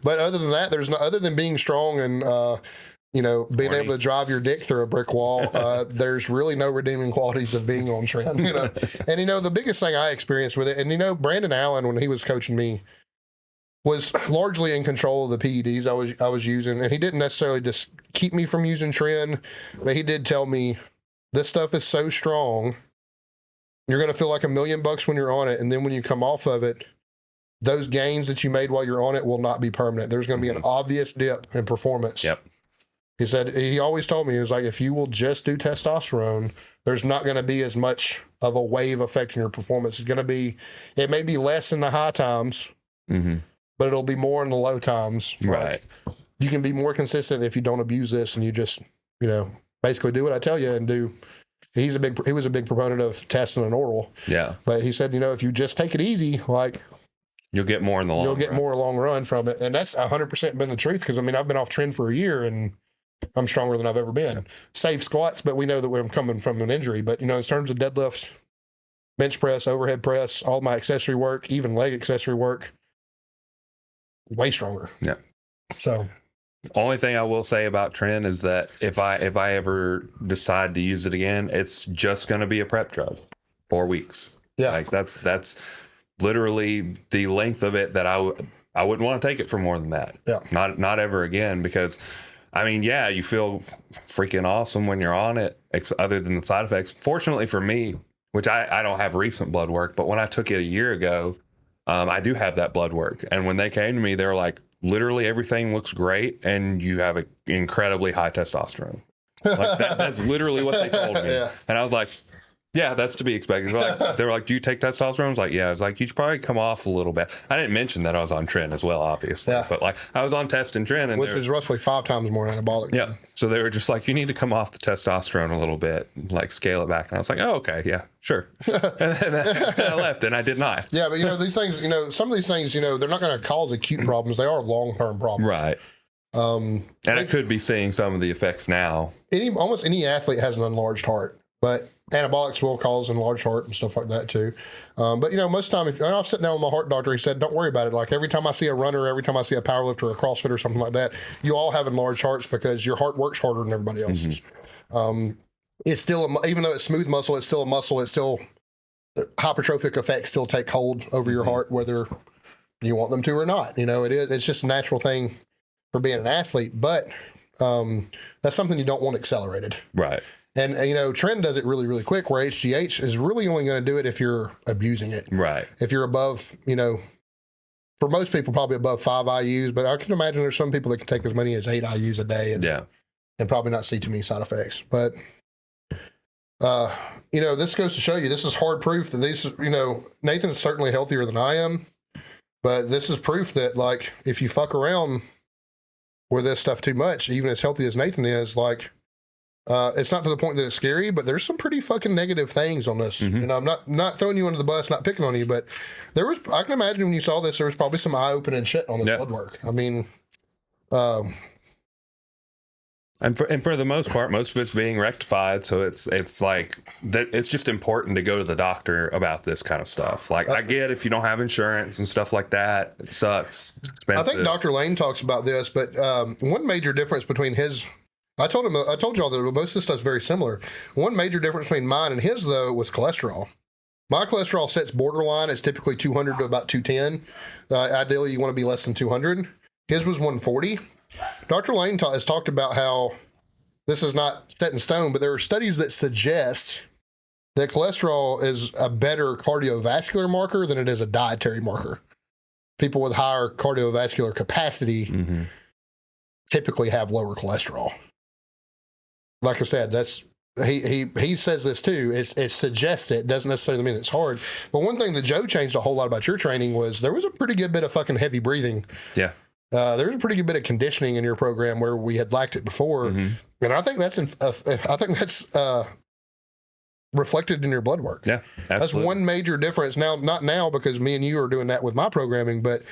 but other than that, there's no, other than being strong and you know, being able to drive your dick through a brick wall, there's really no redeeming qualities of being on Tren. You know, and you know the biggest thing I experienced with it, and you know, Brandon Allen when he was coaching me was largely in control of the PEDs I was using, and he didn't necessarily just keep me from using Tren, but he did tell me this stuff is so strong. You're going to feel like $1 million when you're on it. And then when you come off of it, those gains that you made while you're on it will not be permanent. There's going to be an obvious dip in performance. Yep. He said, he always told me, he was like, if you will just do testosterone, there's not going to be as much of a wave affecting your performance. It's going to be, it may be less in the high times, but it'll be more in the low times. Right. Like, you can be more consistent if you don't abuse this and you just, you know, basically do what I tell you and do. He was a big proponent of testing an oral. Yeah. But he said, you know, if you just take it easy, like you'll get more in the long run. You'll get more long run from it. And that's 100% been the truth. Because I mean, I've been off Tren for a year and I'm stronger than I've ever been. Save squats, but we know that we're coming from an injury. But you know, in terms of deadlifts, bench press, overhead press, all my accessory work, even leg accessory work, way stronger. Yeah. So only thing I will say about Tren is that if I ever decide to use it again, it's just going to be a prep drug, 4 weeks. Yeah, like that's literally the length of it that I wouldn't want to take it for more than that. Yeah, not ever again, because I mean, yeah, you feel freaking awesome when you're on it, other than the side effects. Fortunately for me, which I don't have recent blood work, but when I took it a year ago, I do have that blood work, and when they came to me, they were like, literally everything looks great, and you have an incredibly high testosterone. Like that's literally what they told me. Yeah. And I was like, yeah, that's to be expected. They were like, do you take testosterone? I was like, yeah. I was like, you should probably come off a little bit. I didn't mention that I was on Tren as well, obviously. Yeah. But like, I was on test and Tren. Which is roughly 5 times more anabolic. Yeah. So they were just like, you need to come off the testosterone a little bit, like scale it back. And I was like, oh, okay, yeah, sure. and then I left, and I did not. Yeah, but you know, these things, you know, some of these things, you know, they're not going to cause acute problems. They are long-term problems. Right. And I could be seeing some of the effects now. Almost any athlete has an enlarged heart, but anabolics will cause enlarged heart and stuff like that too. But you know, most of the time, I've sat down with my heart doctor, he said, don't worry about it. Like every time I see a runner, every time I see a powerlifter or a CrossFit or something like that, you all have enlarged hearts because your heart works harder than everybody else's. It's still, even though it's smooth muscle, it's still a muscle. It's still, hypertrophic effects still take hold over your heart, whether you want them to or not. You know, it's just a natural thing for being an athlete. But that's something you don't want accelerated. Right. And, trend does it really, really quick, where HGH is really only going to do it if you're abusing it. Right. If you're above, for most people, probably above 5 IUs, but I can imagine there's some people that can take as many as 8 IUs a day and probably not see too many side effects. But, this goes to show you, this is hard proof that these, Nathan's certainly healthier than I am, but this is proof that, like, if you fuck around with this stuff too much, even as healthy as Nathan is, like, it's not to the point that it's scary, but there's some pretty fucking negative things on this. Mm-hmm. I'm not throwing you under the bus, not picking on you, but I can imagine when you saw this, there was probably some eye-opening shit on this blood work. I mean, and for the most part, most of it's being rectified. So it's like that. It's just important to go to the doctor about this kind of stuff. Like, I get if you don't have insurance and stuff like that, it sucks. It's expensive. I think Dr. Lane talks about this, but one major difference between his, I told y'all that most of this stuff's very similar. One major difference between mine and his, though, was cholesterol. My cholesterol sets borderline. It's typically 200 to about 210. Ideally, you want to be less than 200. His was 140. Dr. Lane has talked about how this is not set in stone, but there are studies that suggest that cholesterol is a better cardiovascular marker than it is a dietary marker. People with higher cardiovascular capacity typically have lower cholesterol. Like I said, that's he says this too. It suggests it doesn't necessarily mean it's hard. But one thing that Joe changed a whole lot about your training was there was a pretty good bit of fucking heavy breathing. Yeah. There was a pretty good bit of conditioning in your program where we had lacked it before, and I think that's reflected in your blood work. Yeah, absolutely. That's one major difference. Now, not now because me and you are doing that with my programming, but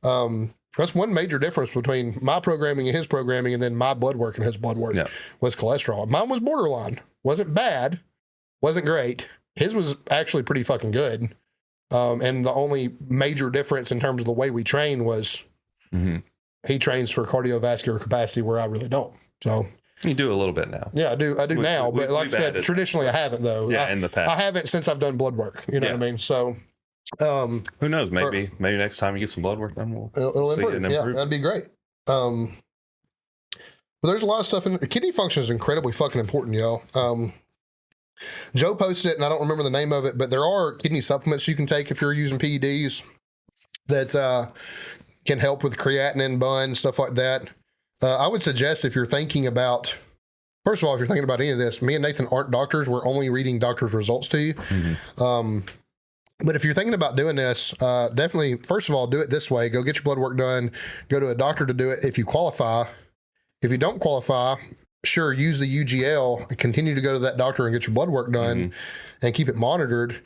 that's one major difference between my programming and his programming, and then my blood work and his blood work was cholesterol. Mine was borderline. Wasn't bad. Wasn't great. His was actually pretty fucking good. And the only major difference in terms of the way we train was he trains for cardiovascular capacity where I really don't. So you do a little bit now. Yeah, I do now. But like I said, traditionally I haven't, though. Yeah, in the past. I haven't since I've done blood work. You know what I mean? So who knows? Maybe next time you get some blood work done, it'll improve. Yeah, that'd be great. But there's a lot of stuff in kidney function is incredibly fucking important, y'all. Joe posted it, and I don't remember the name of it, but there are kidney supplements you can take if you're using PEDs that can help with creatinine, bun, stuff like that. I would suggest if you're thinking about, first of all, if you're thinking about any of this, me and Nathan aren't doctors. We're only reading doctors' results to you. But if you're thinking about doing this, definitely, first of all, do it this way. Go get your blood work done. Go to a doctor to do it if you qualify. If you don't qualify, sure, use the UGL and continue to go to that doctor and get your blood work done and keep it monitored.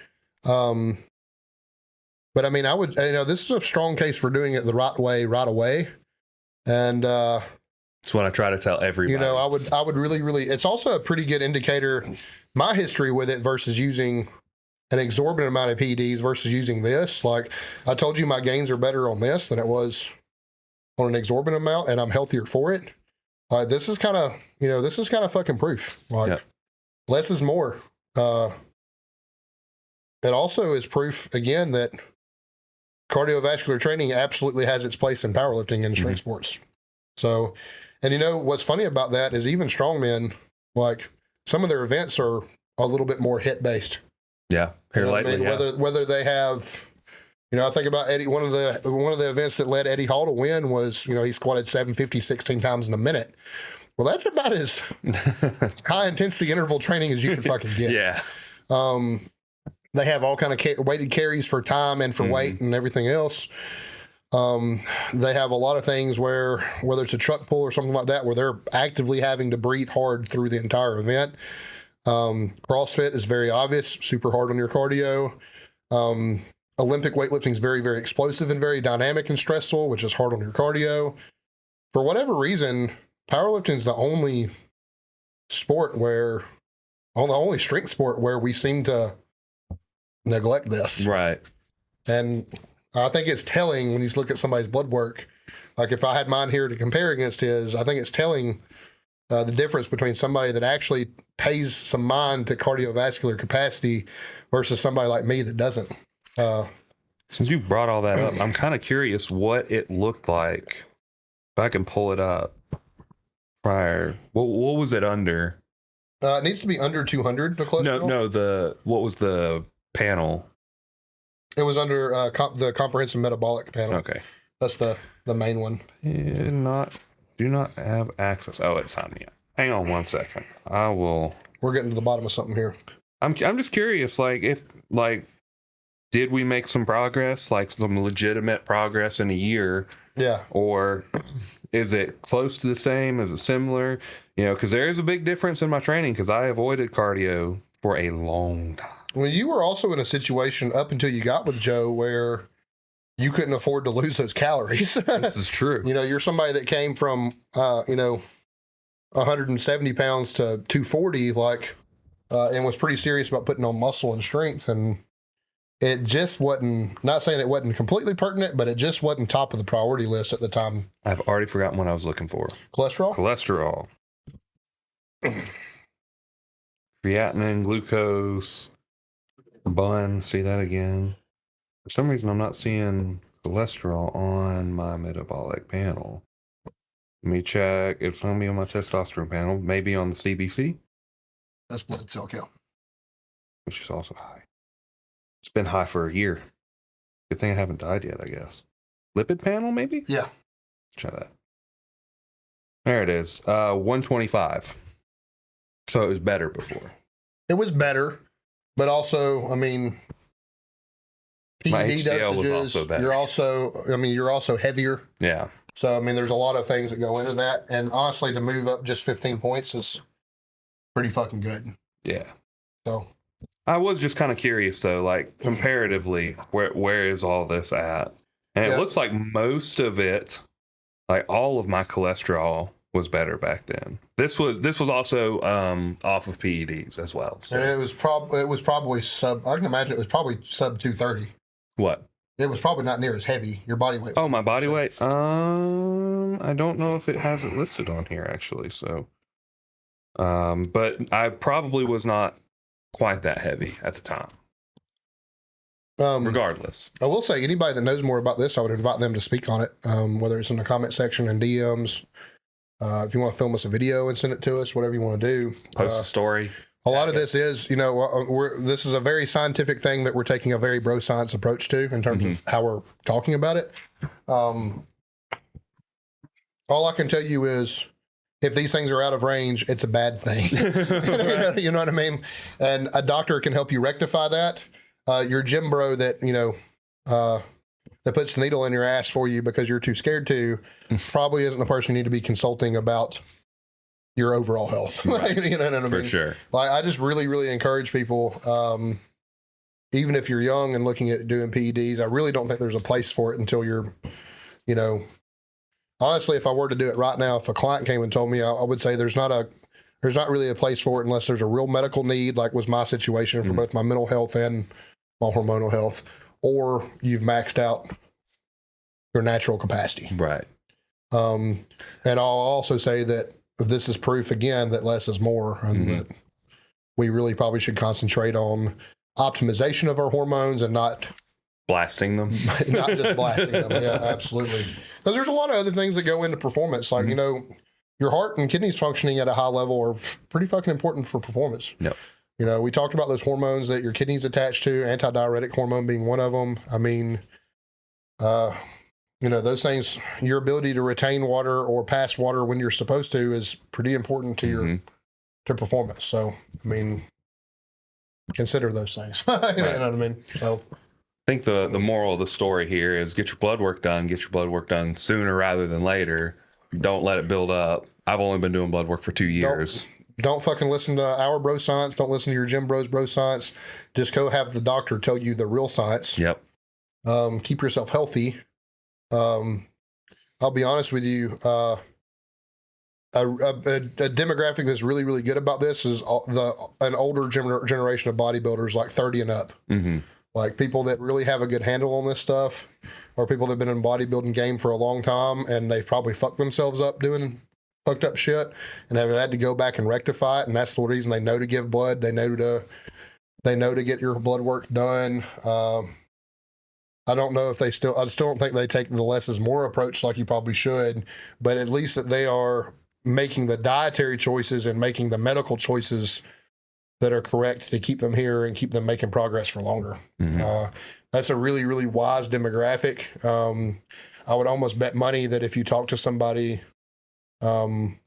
But I mean, I would, this is a strong case for doing it the right way, right away. And that's what I try to tell everybody. I would really, really, it's also a pretty good indicator, my history with it versus using an exorbitant amount of PEDs versus using this. Like I told you, my gains are better on this than it was on an exorbitant amount, and I'm healthier for it. This is kind of fucking proof. Like less is more. It also is proof again that cardiovascular training absolutely has its place in powerlifting and strength sports. So, and what's funny about that is even strongmen, like some of their events are a little bit more hit based. Yeah. Whether they have, I think about Eddie, one of the events that led Eddie Hall to win was, he squatted 750 16 times in a minute. Well, that's about as high intensity interval training as you can fucking get. Yeah. They have all kind of weighted carries for time and for weight and everything else. They have a lot of things where, whether it's a truck pull or something like that, where they're actively having to breathe hard through the entire event. CrossFit is very obvious, super hard on your cardio. Olympic weightlifting is very, very explosive and very dynamic and stressful, which is hard on your cardio. For whatever reason, powerlifting is the only only strength sport where we seem to neglect this. Right. And I think it's telling when you look at somebody's blood work. Like if I had mine here to compare against his, I think it's telling the difference between somebody that actually pays some mind to cardiovascular capacity versus somebody like me that doesn't. Since you brought all that up, I'm kind of curious what it looked like. If I can pull it up. prior. What was it under? It needs to be under 200, the cholesterol. No. What was the panel? It was under the comprehensive metabolic panel. Okay. That's the main one. Do not have access. Oh, it's on me. Hang on 1 second. I will. We're getting to the bottom of something here. I'm just curious, did we make some progress, like some legitimate progress in a year? Yeah. Or is it close to the same? Is it similar? Because there is a big difference in my training because I avoided cardio for a long time. Well, you were also in a situation up until you got with Joe where you couldn't afford to lose those calories. This is true. You're somebody that came from, 170 pounds to 240, and was pretty serious about putting on muscle and strength. And it just wasn't, not saying it wasn't completely pertinent, but it just wasn't top of the priority list at the time. I've already forgotten what I was looking for. Cholesterol? Creatinine, glucose, bun. See that again. For some reason, I'm not seeing cholesterol on my metabolic panel. Let me check. It's going to be on my testosterone panel. Maybe on the CBC. That's blood cell count. Which is also high. It's been high for a year. Good thing I haven't died yet, I guess. Lipid panel, maybe? Yeah. Let's try that. There it is. 125. So it was better before. It was better, but also, My PED HDL was dosages, also better. you're also heavier. Yeah. So, there's a lot of things that go into that. And honestly, to move up just 15 points is pretty fucking good. Yeah. So I was just kind of curious, though, comparatively, where is all this at? And it looks like most of it, all of my cholesterol was better back then. This was also off of PEDs as well. So. And it was probably sub, I can imagine it was probably sub 230. What? It was probably not near as heavy. Your body weight. Oh, my body weight? I don't know if it has it listed on here, actually. So, but I probably was not quite that heavy at the time. Regardless. I will say, anybody that knows more about this, I would invite them to speak on it, whether it's in the comment section and DMs. If you want to film us a video and send it to us, whatever you want to do. Post a story. A lot of this is, this is a very scientific thing that we're taking a very bro science approach to in terms of how we're talking about it. All I can tell you is, if these things are out of range, it's a bad thing. You know what I mean? And a doctor can help you rectify that. Your gym bro that, that puts the needle in your ass for you because you're too scared to, probably isn't the person you need to be consulting about your overall health. Right. You know what I mean? For sure. I just really, really encourage people, even if you're young and looking at doing PEDs, I really don't think there's a place for it until you're, honestly, if I were to do it right now, if a client came and told me, I would say there's not really a place for it unless there's a real medical need, like was my situation for both my mental health and my hormonal health, or you've maxed out your natural capacity. Right. And I'll also say that this is proof again that less is more, and that we really probably should concentrate on optimization of our hormones and not blasting them. Not just blasting them. Yeah, absolutely. Because there's a lot of other things that go into performance. Like, your heart and kidneys functioning at a high level are pretty fucking important for performance. Yep. We talked about those hormones that your kidneys attach to, antidiuretic hormone being one of them. Those things, your ability to retain water or pass water when you're supposed to is pretty important to your to performance. So, consider those things. You know what I mean? So, I think the moral of the story here is get your blood work done. Get your blood work done sooner rather than later. Don't let it build up. I've only been doing blood work for 2 years. Don't fucking listen to our bro science. Don't listen to your gym bros bro science. Just go have the doctor tell you the real science. Yep. Keep yourself healthy. I'll be honest with you. A demographic that's really, really good about this is an older generation of bodybuilders, like 30 and up. Like people that really have a good handle on this stuff, or people that have been in the bodybuilding game for a long time and they've probably fucked themselves up doing fucked up shit and have had to go back and rectify it. And that's the reason they know to give blood. They know to get your blood work done. I don't know if I still don't think they take the less is more approach like you probably should, but at least that they are making the dietary choices and making the medical choices that are correct to keep them here and keep them making progress for longer. That's a really, really wise demographic. I would almost bet money that if you talk to somebody, I'm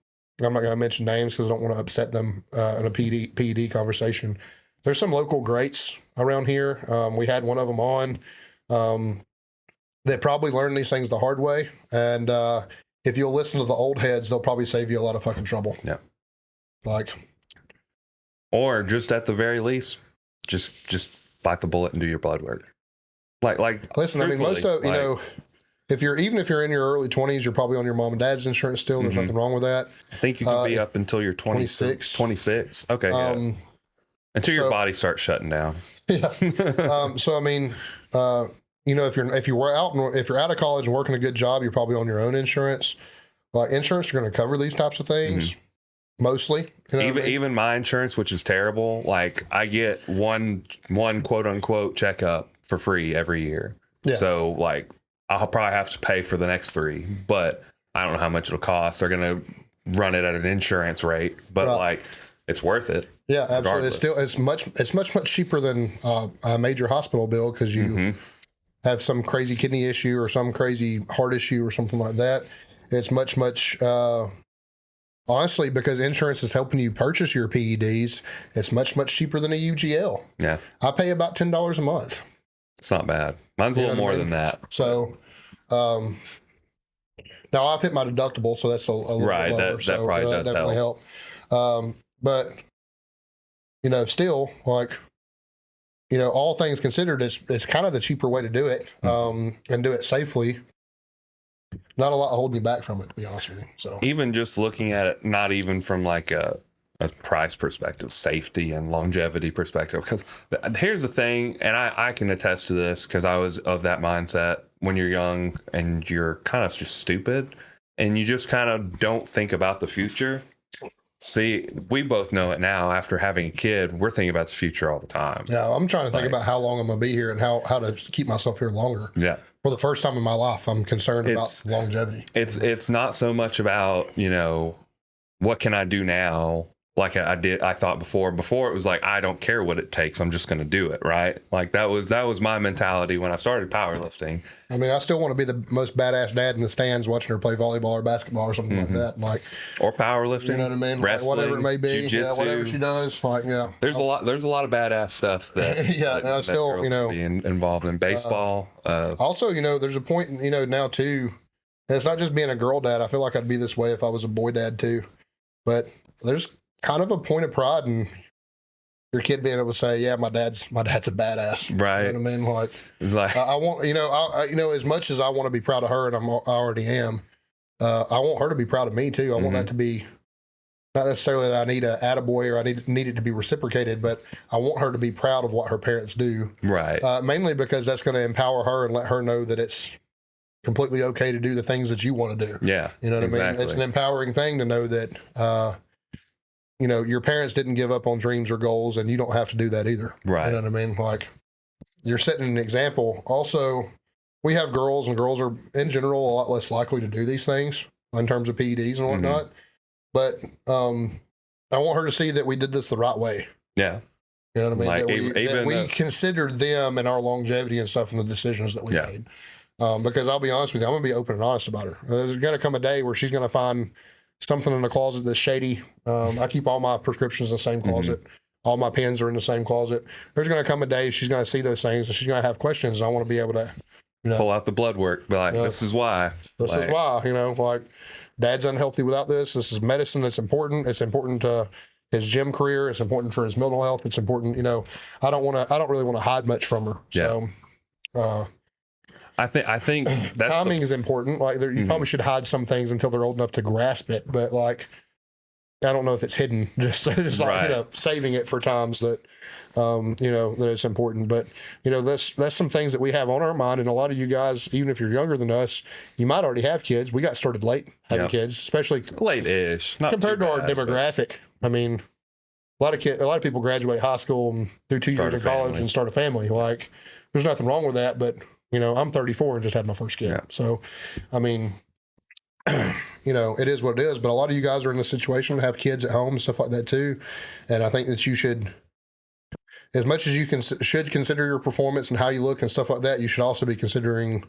not going to mention names because I don't want to upset them in a PED conversation. There's some local greats around here. We had one of them on. They probably learned these things the hard way. And if you'll listen to the old heads, they'll probably save you a lot of fucking trouble. Yeah. Or just at the very least, just bite the bullet and do your blood work. Listen, I mean, most of, if you're in your early 20s, you're probably on your mom and dad's insurance still. There's nothing wrong with that. I think you can be up until you're 26. 26. Okay. Yeah. Until your body starts shutting down. Yeah. So I mean, if you're out of college and working a good job, you're probably on your own insurance. Insurance are going to cover these types of things mostly. Even my insurance, which is terrible. I get one quote unquote checkup for free every year. Yeah. So I'll probably have to pay for the next 3, but I don't know how much it'll cost. They're going to run it at an insurance rate, but it's worth it. Yeah, absolutely. It's much cheaper than a major hospital bill because you have some crazy kidney issue or some crazy heart issue or something like that. It's much honestly, because insurance is helping you purchase your PEDs. It's much cheaper than a UGL. Yeah, I pay about $10 a month. It's not bad. Mine's a little more than that. So, now I've hit my deductible, so that's a little lower. That probably does definitely help. But still, all things considered, it's kind of the cheaper way to do it, and do it safely. Not a lot holding you back from it, to be honest with you. So even just looking at it, not even from a price perspective, safety and longevity perspective, because here's the thing, and I can attest to this because I was of that mindset when you're young and you're kind of just stupid and you just kind of don't think about the future. See, we both know it now after having a kid. We're thinking about the future all the time. Yeah, I'm trying to think about how long I'm going to be here and how to keep myself here longer. Yeah. For the first time in my life, I'm concerned about longevity. It's not so much about, what can I do now? I thought before it was I don't care what it takes. I'm just going to do it. Right. That was my mentality when I started powerlifting. I mean, I still want to be the most badass dad in the stands watching her play volleyball or basketball or something like that. Or powerlifting, you know what I mean? Wrestling, whatever it may be. jiu-jitsu. Yeah, whatever she does. There's a lot of badass stuff that, I still, be involved in baseball. Also, there's a point, now too, and it's not just being a girl dad. I feel like I'd be this way if I was a boy dad too, but there's kind of a point of pride in your kid being able to say, "Yeah, my dad's a badass." Right. You know what I mean? I want, as much as I want to be proud of her, and I already am. I want her to be proud of me too. I want that to be not necessarily that I need a attaboy or I need it to be reciprocated, but I want her to be proud of what her parents do. Right. Mainly because that's going to empower her and let her know that it's completely okay to do the things that you want to do. Yeah. You know what I mean? It's an empowering thing to know that. Your parents didn't give up on dreams or goals, and you don't have to do that either. Right. You know what I mean? You're setting an example. Also, we have girls, and girls are, in general, a lot less likely to do these things in terms of PEDs and whatnot. But I want her to see that we did this the right way. Yeah. You know what I mean? That we considered them and our longevity and stuff in the decisions that we made. Because I'll be honest with you, I'm going to be open and honest about her. There's going to come a day where she's going to find something in the closet that's shady. I keep all my prescriptions in the same closet. All my pens are in the same closet. There's going to come a day she's going to see those things and she's going to have questions. And I want to be able to, pull out the blood work. Be this is why. This is why. Dad's unhealthy without this. This is medicine. It's important. It's important to his gym career. It's important for his mental health. It's important. I don't really want to hide much from her. So, I think that's timing is important. You probably should hide some things until they're old enough to grasp it. But I don't know if it's hidden. Just saving it for times that that it's important. But that's some things that we have on our mind. And a lot of you guys, even if you're younger than us, you might already have kids. We got started late having kids, especially late-ish, not compared to our demographic. But I mean, a lot of people graduate high school and do 2 years of college and start a family. There's nothing wrong with that, but. I'm 34 and just had my first kid. Yeah. So, I mean, it is what it is. But a lot of you guys are in a situation to have kids at home and stuff like that too. And I think that you should, as much as you should consider your performance and how you look and stuff like that, you should also be considering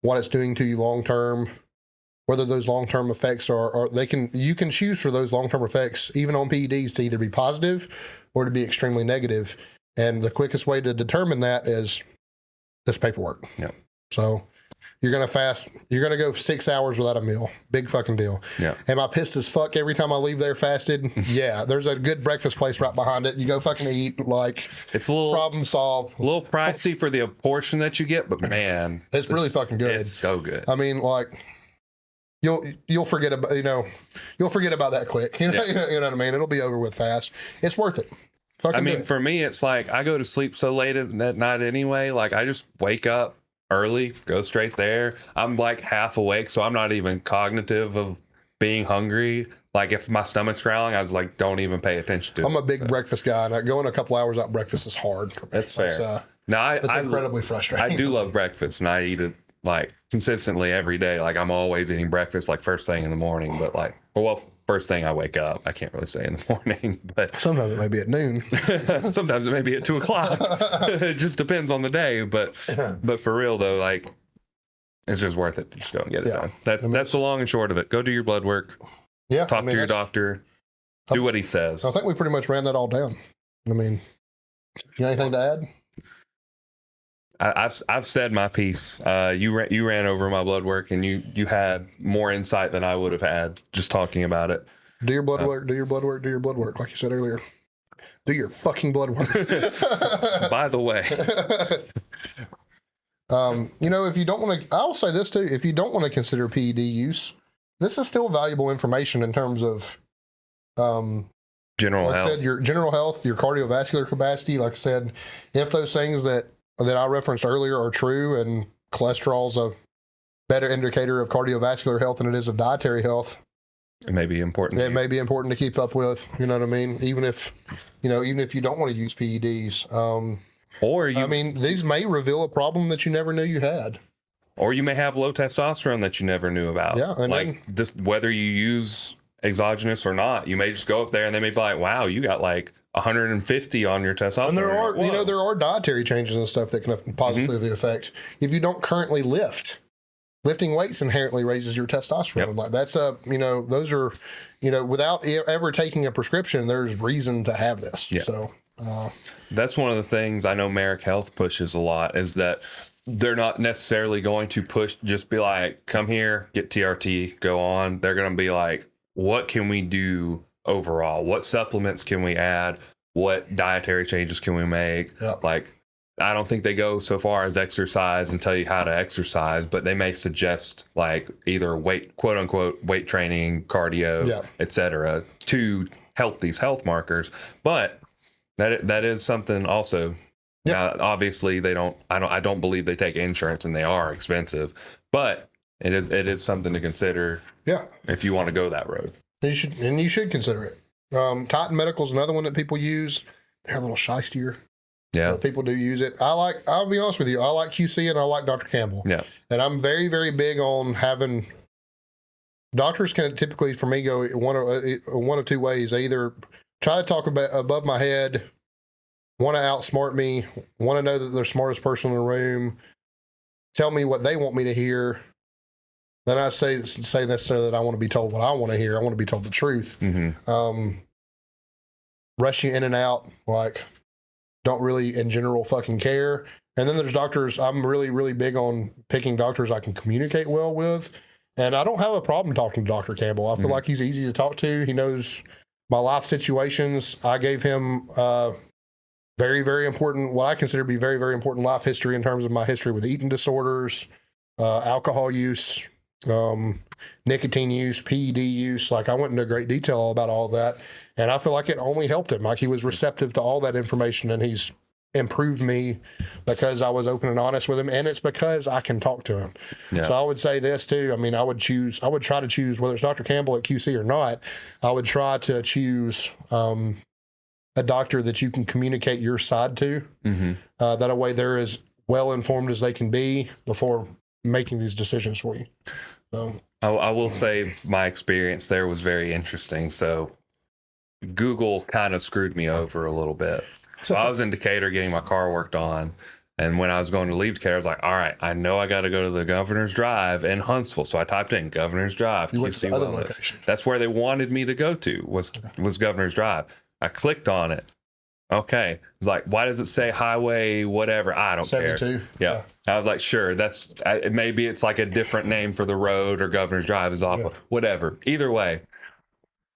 what it's doing to you long term. Whether those long term effects you can choose for those long term effects, even on PEDs, to either be positive or to be extremely negative. And the quickest way to determine that is this paperwork. Yeah. So you're going to fast. You're going to go 6 hours without a meal. Big fucking deal. Yeah. Am I pissed as fuck every time I leave there fasted? Yeah. There's a good breakfast place right behind it. You go fucking eat. Like, it's a little problem solved. A little pricey for the portion that you get, but man, it's really fucking good. It's so good. I mean, like, you'll forget about you'll forget about that quick. You know what I mean? It'll be over with fast. It's worth it. I mean, for me, it's like I go to sleep so late at night anyway. Like, I just wake up early, go straight there. I'm like half awake, so I'm not even cognitive of being hungry. Like, if my stomach's growling, I was like, don't even pay attention to it. I'm a big breakfast guy, and going a couple hours out breakfast is hard for me. That's fair. It's incredibly frustrating. I do love breakfast, and I eat it like consistently every day. Like, I'm always eating breakfast like first thing in the morning, but like, well, first thing I wake up. I can't really say in the morning, but sometimes it may be at noon. Sometimes it may be at 2:00. It just depends on the day. But for real though, like, it's just worth it. Just go and get it done. That's the long and short of it. Go do your blood work. Yeah. Talk to your doctor. Do what he says. I think we pretty much ran that all down. I mean, you got anything to add? I've said my piece. You ran over my blood work, and you had more insight than I would have had just talking about it. Do your blood work. Do your blood work. Do your blood work. Like you said earlier. Do your fucking blood work. By the way, if you don't want to, I'll say this too. If you don't want to consider PED use, this is still valuable information in terms of general health. I said, your general health, your cardiovascular capacity. Like I said, if those things that I referenced earlier are true, and cholesterol's a better indicator of cardiovascular health than it is of dietary health. It may be important. It may be important to keep up with. You know what I mean? Even if you don't want to use PEDs. These may reveal a problem that you never knew you had. Or you may have low testosterone that you never knew about. Yeah, and just whether you use exogenous or not, you may just go up there and they may be like, "Wow, you got like 150 on your testosterone." And there are dietary changes and stuff that can positively affect if you don't currently lift. Lifting weights inherently raises your testosterone. Yep. Like that's those are, without ever taking a prescription, there's reason to have this. Yeah. So that's one of the things I know Merrick Health pushes a lot, is that they're not necessarily going to just be like, come here, get TRT, go on. They're going to be like, what can we do overall? What supplements can we add? What dietary changes can we make? Yep. Like, I don't think they go so far as exercise and tell you how to exercise, but they may suggest like either quote unquote weight training, cardio, etc., to help these health markers. But that is something also. Now, obviously I don't believe they take insurance, and they are expensive, but it is something to consider. Yeah. If you want to go that road. You should consider it. Titan Medical is another one that people use. They're a little shystier. Yeah. People do use it. I'll be honest with you, I like QC and I like Dr. Campbell. Yeah. And I'm very, very big on having doctors can typically, for me, go one of two ways. They either try to talk about above my head, want to outsmart me, want to know that they're the smartest person in the room, tell me what they want me to hear. Then I say necessarily that I want to be told what I want to hear. I want to be told the truth. Mm-hmm. Rush you in and out, like, don't really in general fucking care. And then there's doctors, I'm really, really big on picking doctors I can communicate well with. And I don't have a problem talking to Dr. Campbell. I feel like he's easy to talk to. He knows my life situations. I gave him very, very important, what I consider to be very, very important life history in terms of my history with eating disorders, alcohol use, nicotine use, PED use. Like, I went into great detail about all of that. And I feel like it only helped him. Like, he was receptive to all that information, and he's improved me because I was open and honest with him. And it's because I can talk to him. Yeah. So I would say this too. I mean, I would try to choose, whether it's Dr. Campbell at QC or not, I would try to choose, a doctor that you can communicate your side to. Mm-hmm. That way they're as well informed as they can be before making these decisions for you. So I will say my experience there was very interesting. So Google kind of screwed me over a little bit. So I was in Decatur getting my car worked on. And when I was going to leave Decatur, I was like, all right, I know I got to go to the Governor's Drive in Huntsville. So I typed in Governor's Drive. You went to QC the other Wellness. location. That's where they wanted me to go to was Governor's Drive. I clicked on it. Okay. It's like, why does it say highway, whatever? I don't 72. care. Yeah. I was like, sure, maybe it's like a different name for the road or Governor's Drive is off. Whatever. Either way.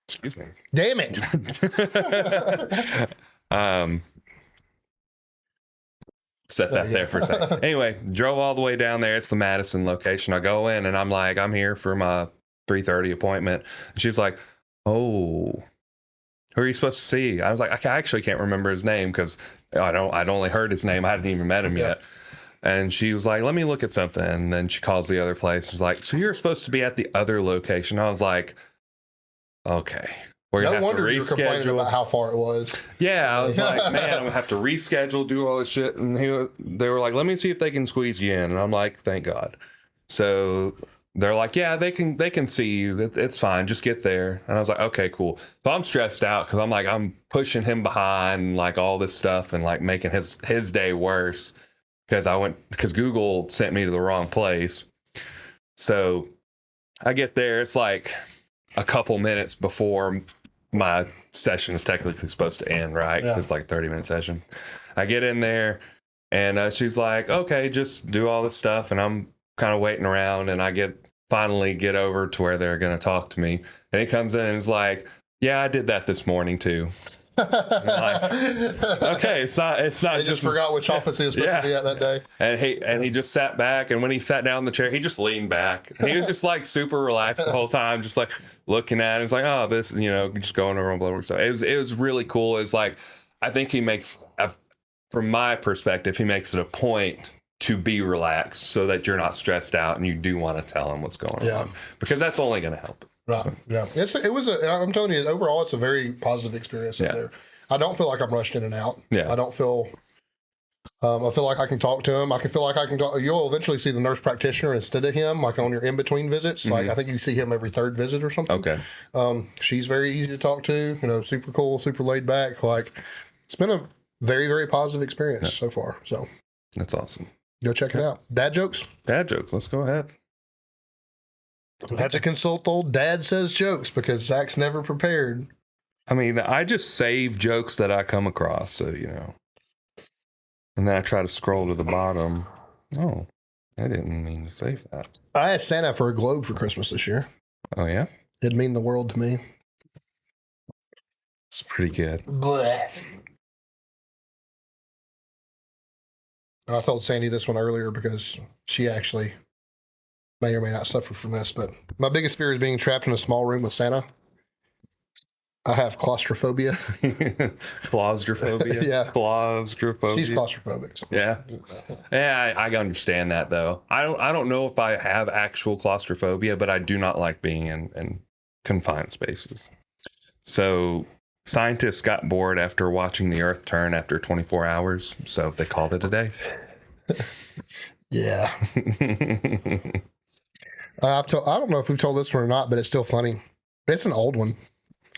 Excuse me. Damn it. Set that there for a second. Anyway, drove all the way down there. It's the Madison location. I go in and I'm like, I'm here for my 3:30 appointment. And she's like, oh, who are you supposed to see? I was like, I actually can't remember his name because I'd only heard his name. I hadn't even met him yet. And she was like, let me look at something. And then she calls the other place. She's like, so you're supposed to be at the other location. I was like, okay. We're No gonna have wonder to you were complaining reschedule. about how far it was. Yeah, I was like, man, I'm gonna have to reschedule, do all this shit. And they were like, let me see if they can squeeze you in. And I'm like, thank God. So they're like, yeah, they can see you. It's fine. Just get there. And I was like, okay, cool. So I'm stressed out because I'm pushing him behind, like all this stuff, and like making his day worse because Google sent me to the wrong place. So I get there. It's like a couple minutes before my session is technically supposed to end, right? Because it's like 30-minute session. I get in there and she's like, okay, just do all this stuff. And I'm kind of waiting around and I finally get over to where they're going to talk to me. And he comes in and is like, yeah, I did that this morning too. Like, okay, it's not They just forgot which office he was supposed to be at that day. And he just sat back, and when he sat down in the chair, he just leaned back. And he was just like super relaxed the whole time, just like looking at it. It's like, oh, this, just going over on Bloodwork stuff. It was really cool. It's like, I think from my perspective, he makes it a point to be relaxed so that you're not stressed out and you do want to tell him what's going on, because that's only going to help. Right. Yeah. I'm telling you, overall, it's a very positive experience up there. I don't feel like I'm rushed in and out. Yeah. I don't feel, I feel like I can talk to him. I feel like I can talk. You'll eventually see the nurse practitioner instead of him, like on your in-between visits. Like, I think you see him every third visit or something. Okay. She's very easy to talk to, super cool, super laid back. Like, it's been a very, very positive experience so far. So that's awesome. Go check it out. Dad jokes? Dad jokes. Let's go ahead. I have to consult old Dad Says Jokes because Zach's never prepared. I mean, I just save jokes that I come across, so, And then I try to scroll to the bottom. Oh, I didn't mean to save that. I asked Santa for a globe for Christmas this year. Oh, yeah? It'd mean the world to me. It's pretty good. Blech. I told Sandy this one earlier because she actually may or may not suffer from this, but my biggest fear is being trapped in a small room with Santa. I have claustrophobia. Claustrophobia? Yeah. Claustrophobia. She's claustrophobic. So. Yeah. Yeah, I understand that, though. I don't know if I have actual claustrophobia, but I do not like being in confined spaces. So scientists got bored after watching the Earth turn after 24 hours, so they called it a day. Yeah. I don't know if we've told this one or not, but it's still funny. It's an old one.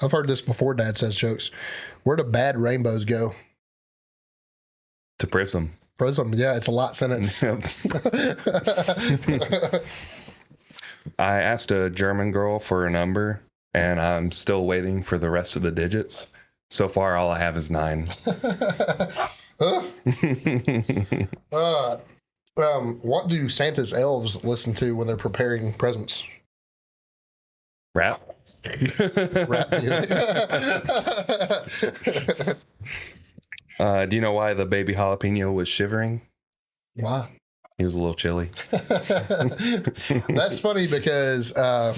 I've heard this before. Dad Says Jokes. Where do bad rainbows go? To Prism. Prism. Yeah, it's a lot sentence. Yep. I asked a German girl for a number, and I'm still waiting for the rest of the digits. So far, all I have is 9. What do Santa's elves listen to when they're preparing presents? Rap. Rap music. Do you know why the baby jalapeno was shivering? Why? He was a little chilly. That's funny because I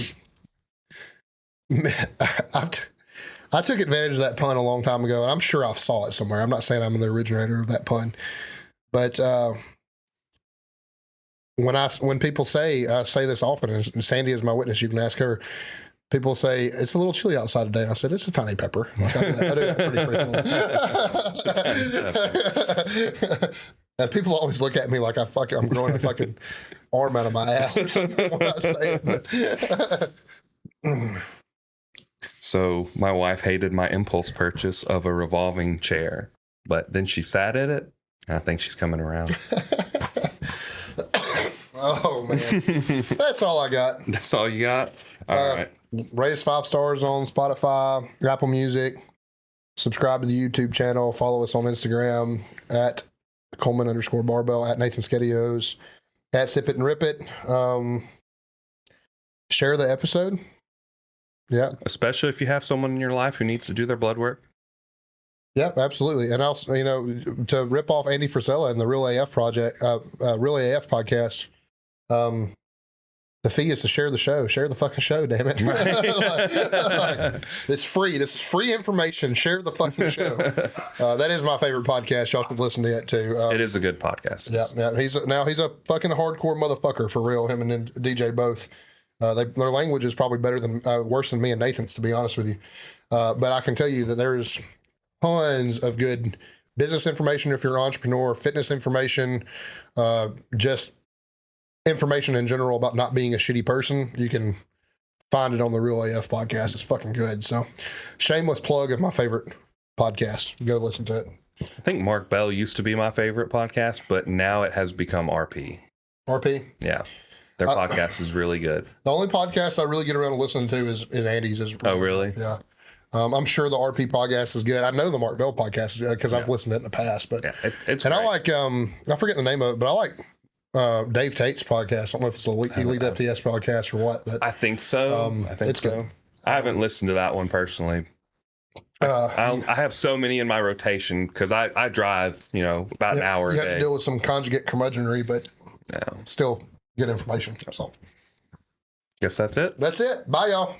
took advantage of that pun a long time ago, and I'm sure I saw it somewhere. I'm not saying I'm the originator of that pun, but when people say, I say this often, and Sandy is my witness, you can ask her. People say, it's a little chilly outside today. And I said, it's a tiny pepper. Like, I do that pretty frequently. And people always look at me like I'm growing a fucking arm out of my ass or something when I say it. But So my wife hated my impulse purchase of a revolving chair, but then she sat at it, and I think she's coming around. oh man, that's all I got. That's all you got? All right. Rate us 5 stars on Spotify, Apple Music. Subscribe to the YouTube channel. Follow us on Instagram at Coleman_Barbell, at Nathan Skedios, at Sip It and Rip It. Share the episode. Yeah. Especially if you have someone in your life who needs to do their blood work. Yeah, absolutely. And also, you know, to rip off Andy Frisella and the Real AF project, Real AF podcast, the fee is to share the show. Share the fucking show, damn it. Like, it's free. This is free information. Share the fucking show. That is my favorite podcast. Y'all should listen to it too. It is a good podcast. Yeah. He's a fucking hardcore motherfucker for real. Him and DJ both. Their language is probably better than worse than me and Nathan's, to be honest with you. But I can tell you that there's tons of good business information if you're an entrepreneur, fitness information, just information in general about not being a shitty person. You can find it on the Real AF podcast. It's fucking good. So, shameless plug of my favorite podcast. Go listen to it. I think Mark Bell used to be my favorite podcast, but now it has become RP. RP? Yeah. Their podcast is really good. The only podcast I really get around to listening to is Andy's. Oh, really? Yeah. I'm sure the RP podcast is good. I know the Mark Bell podcast because I've listened to it in the past. But yeah, it's and great. I like I forget the name of it, but I like Dave Tate's podcast. I don't know if it's the Elite FTS podcast or what, but I think so. I think it's so. good. I haven't listened to that one personally. I have so many in my rotation because I drive, about an hour a day. You have to deal with some conjugate curmudgeonry, but still good information. So, guess that's it. That's it. Bye, y'all.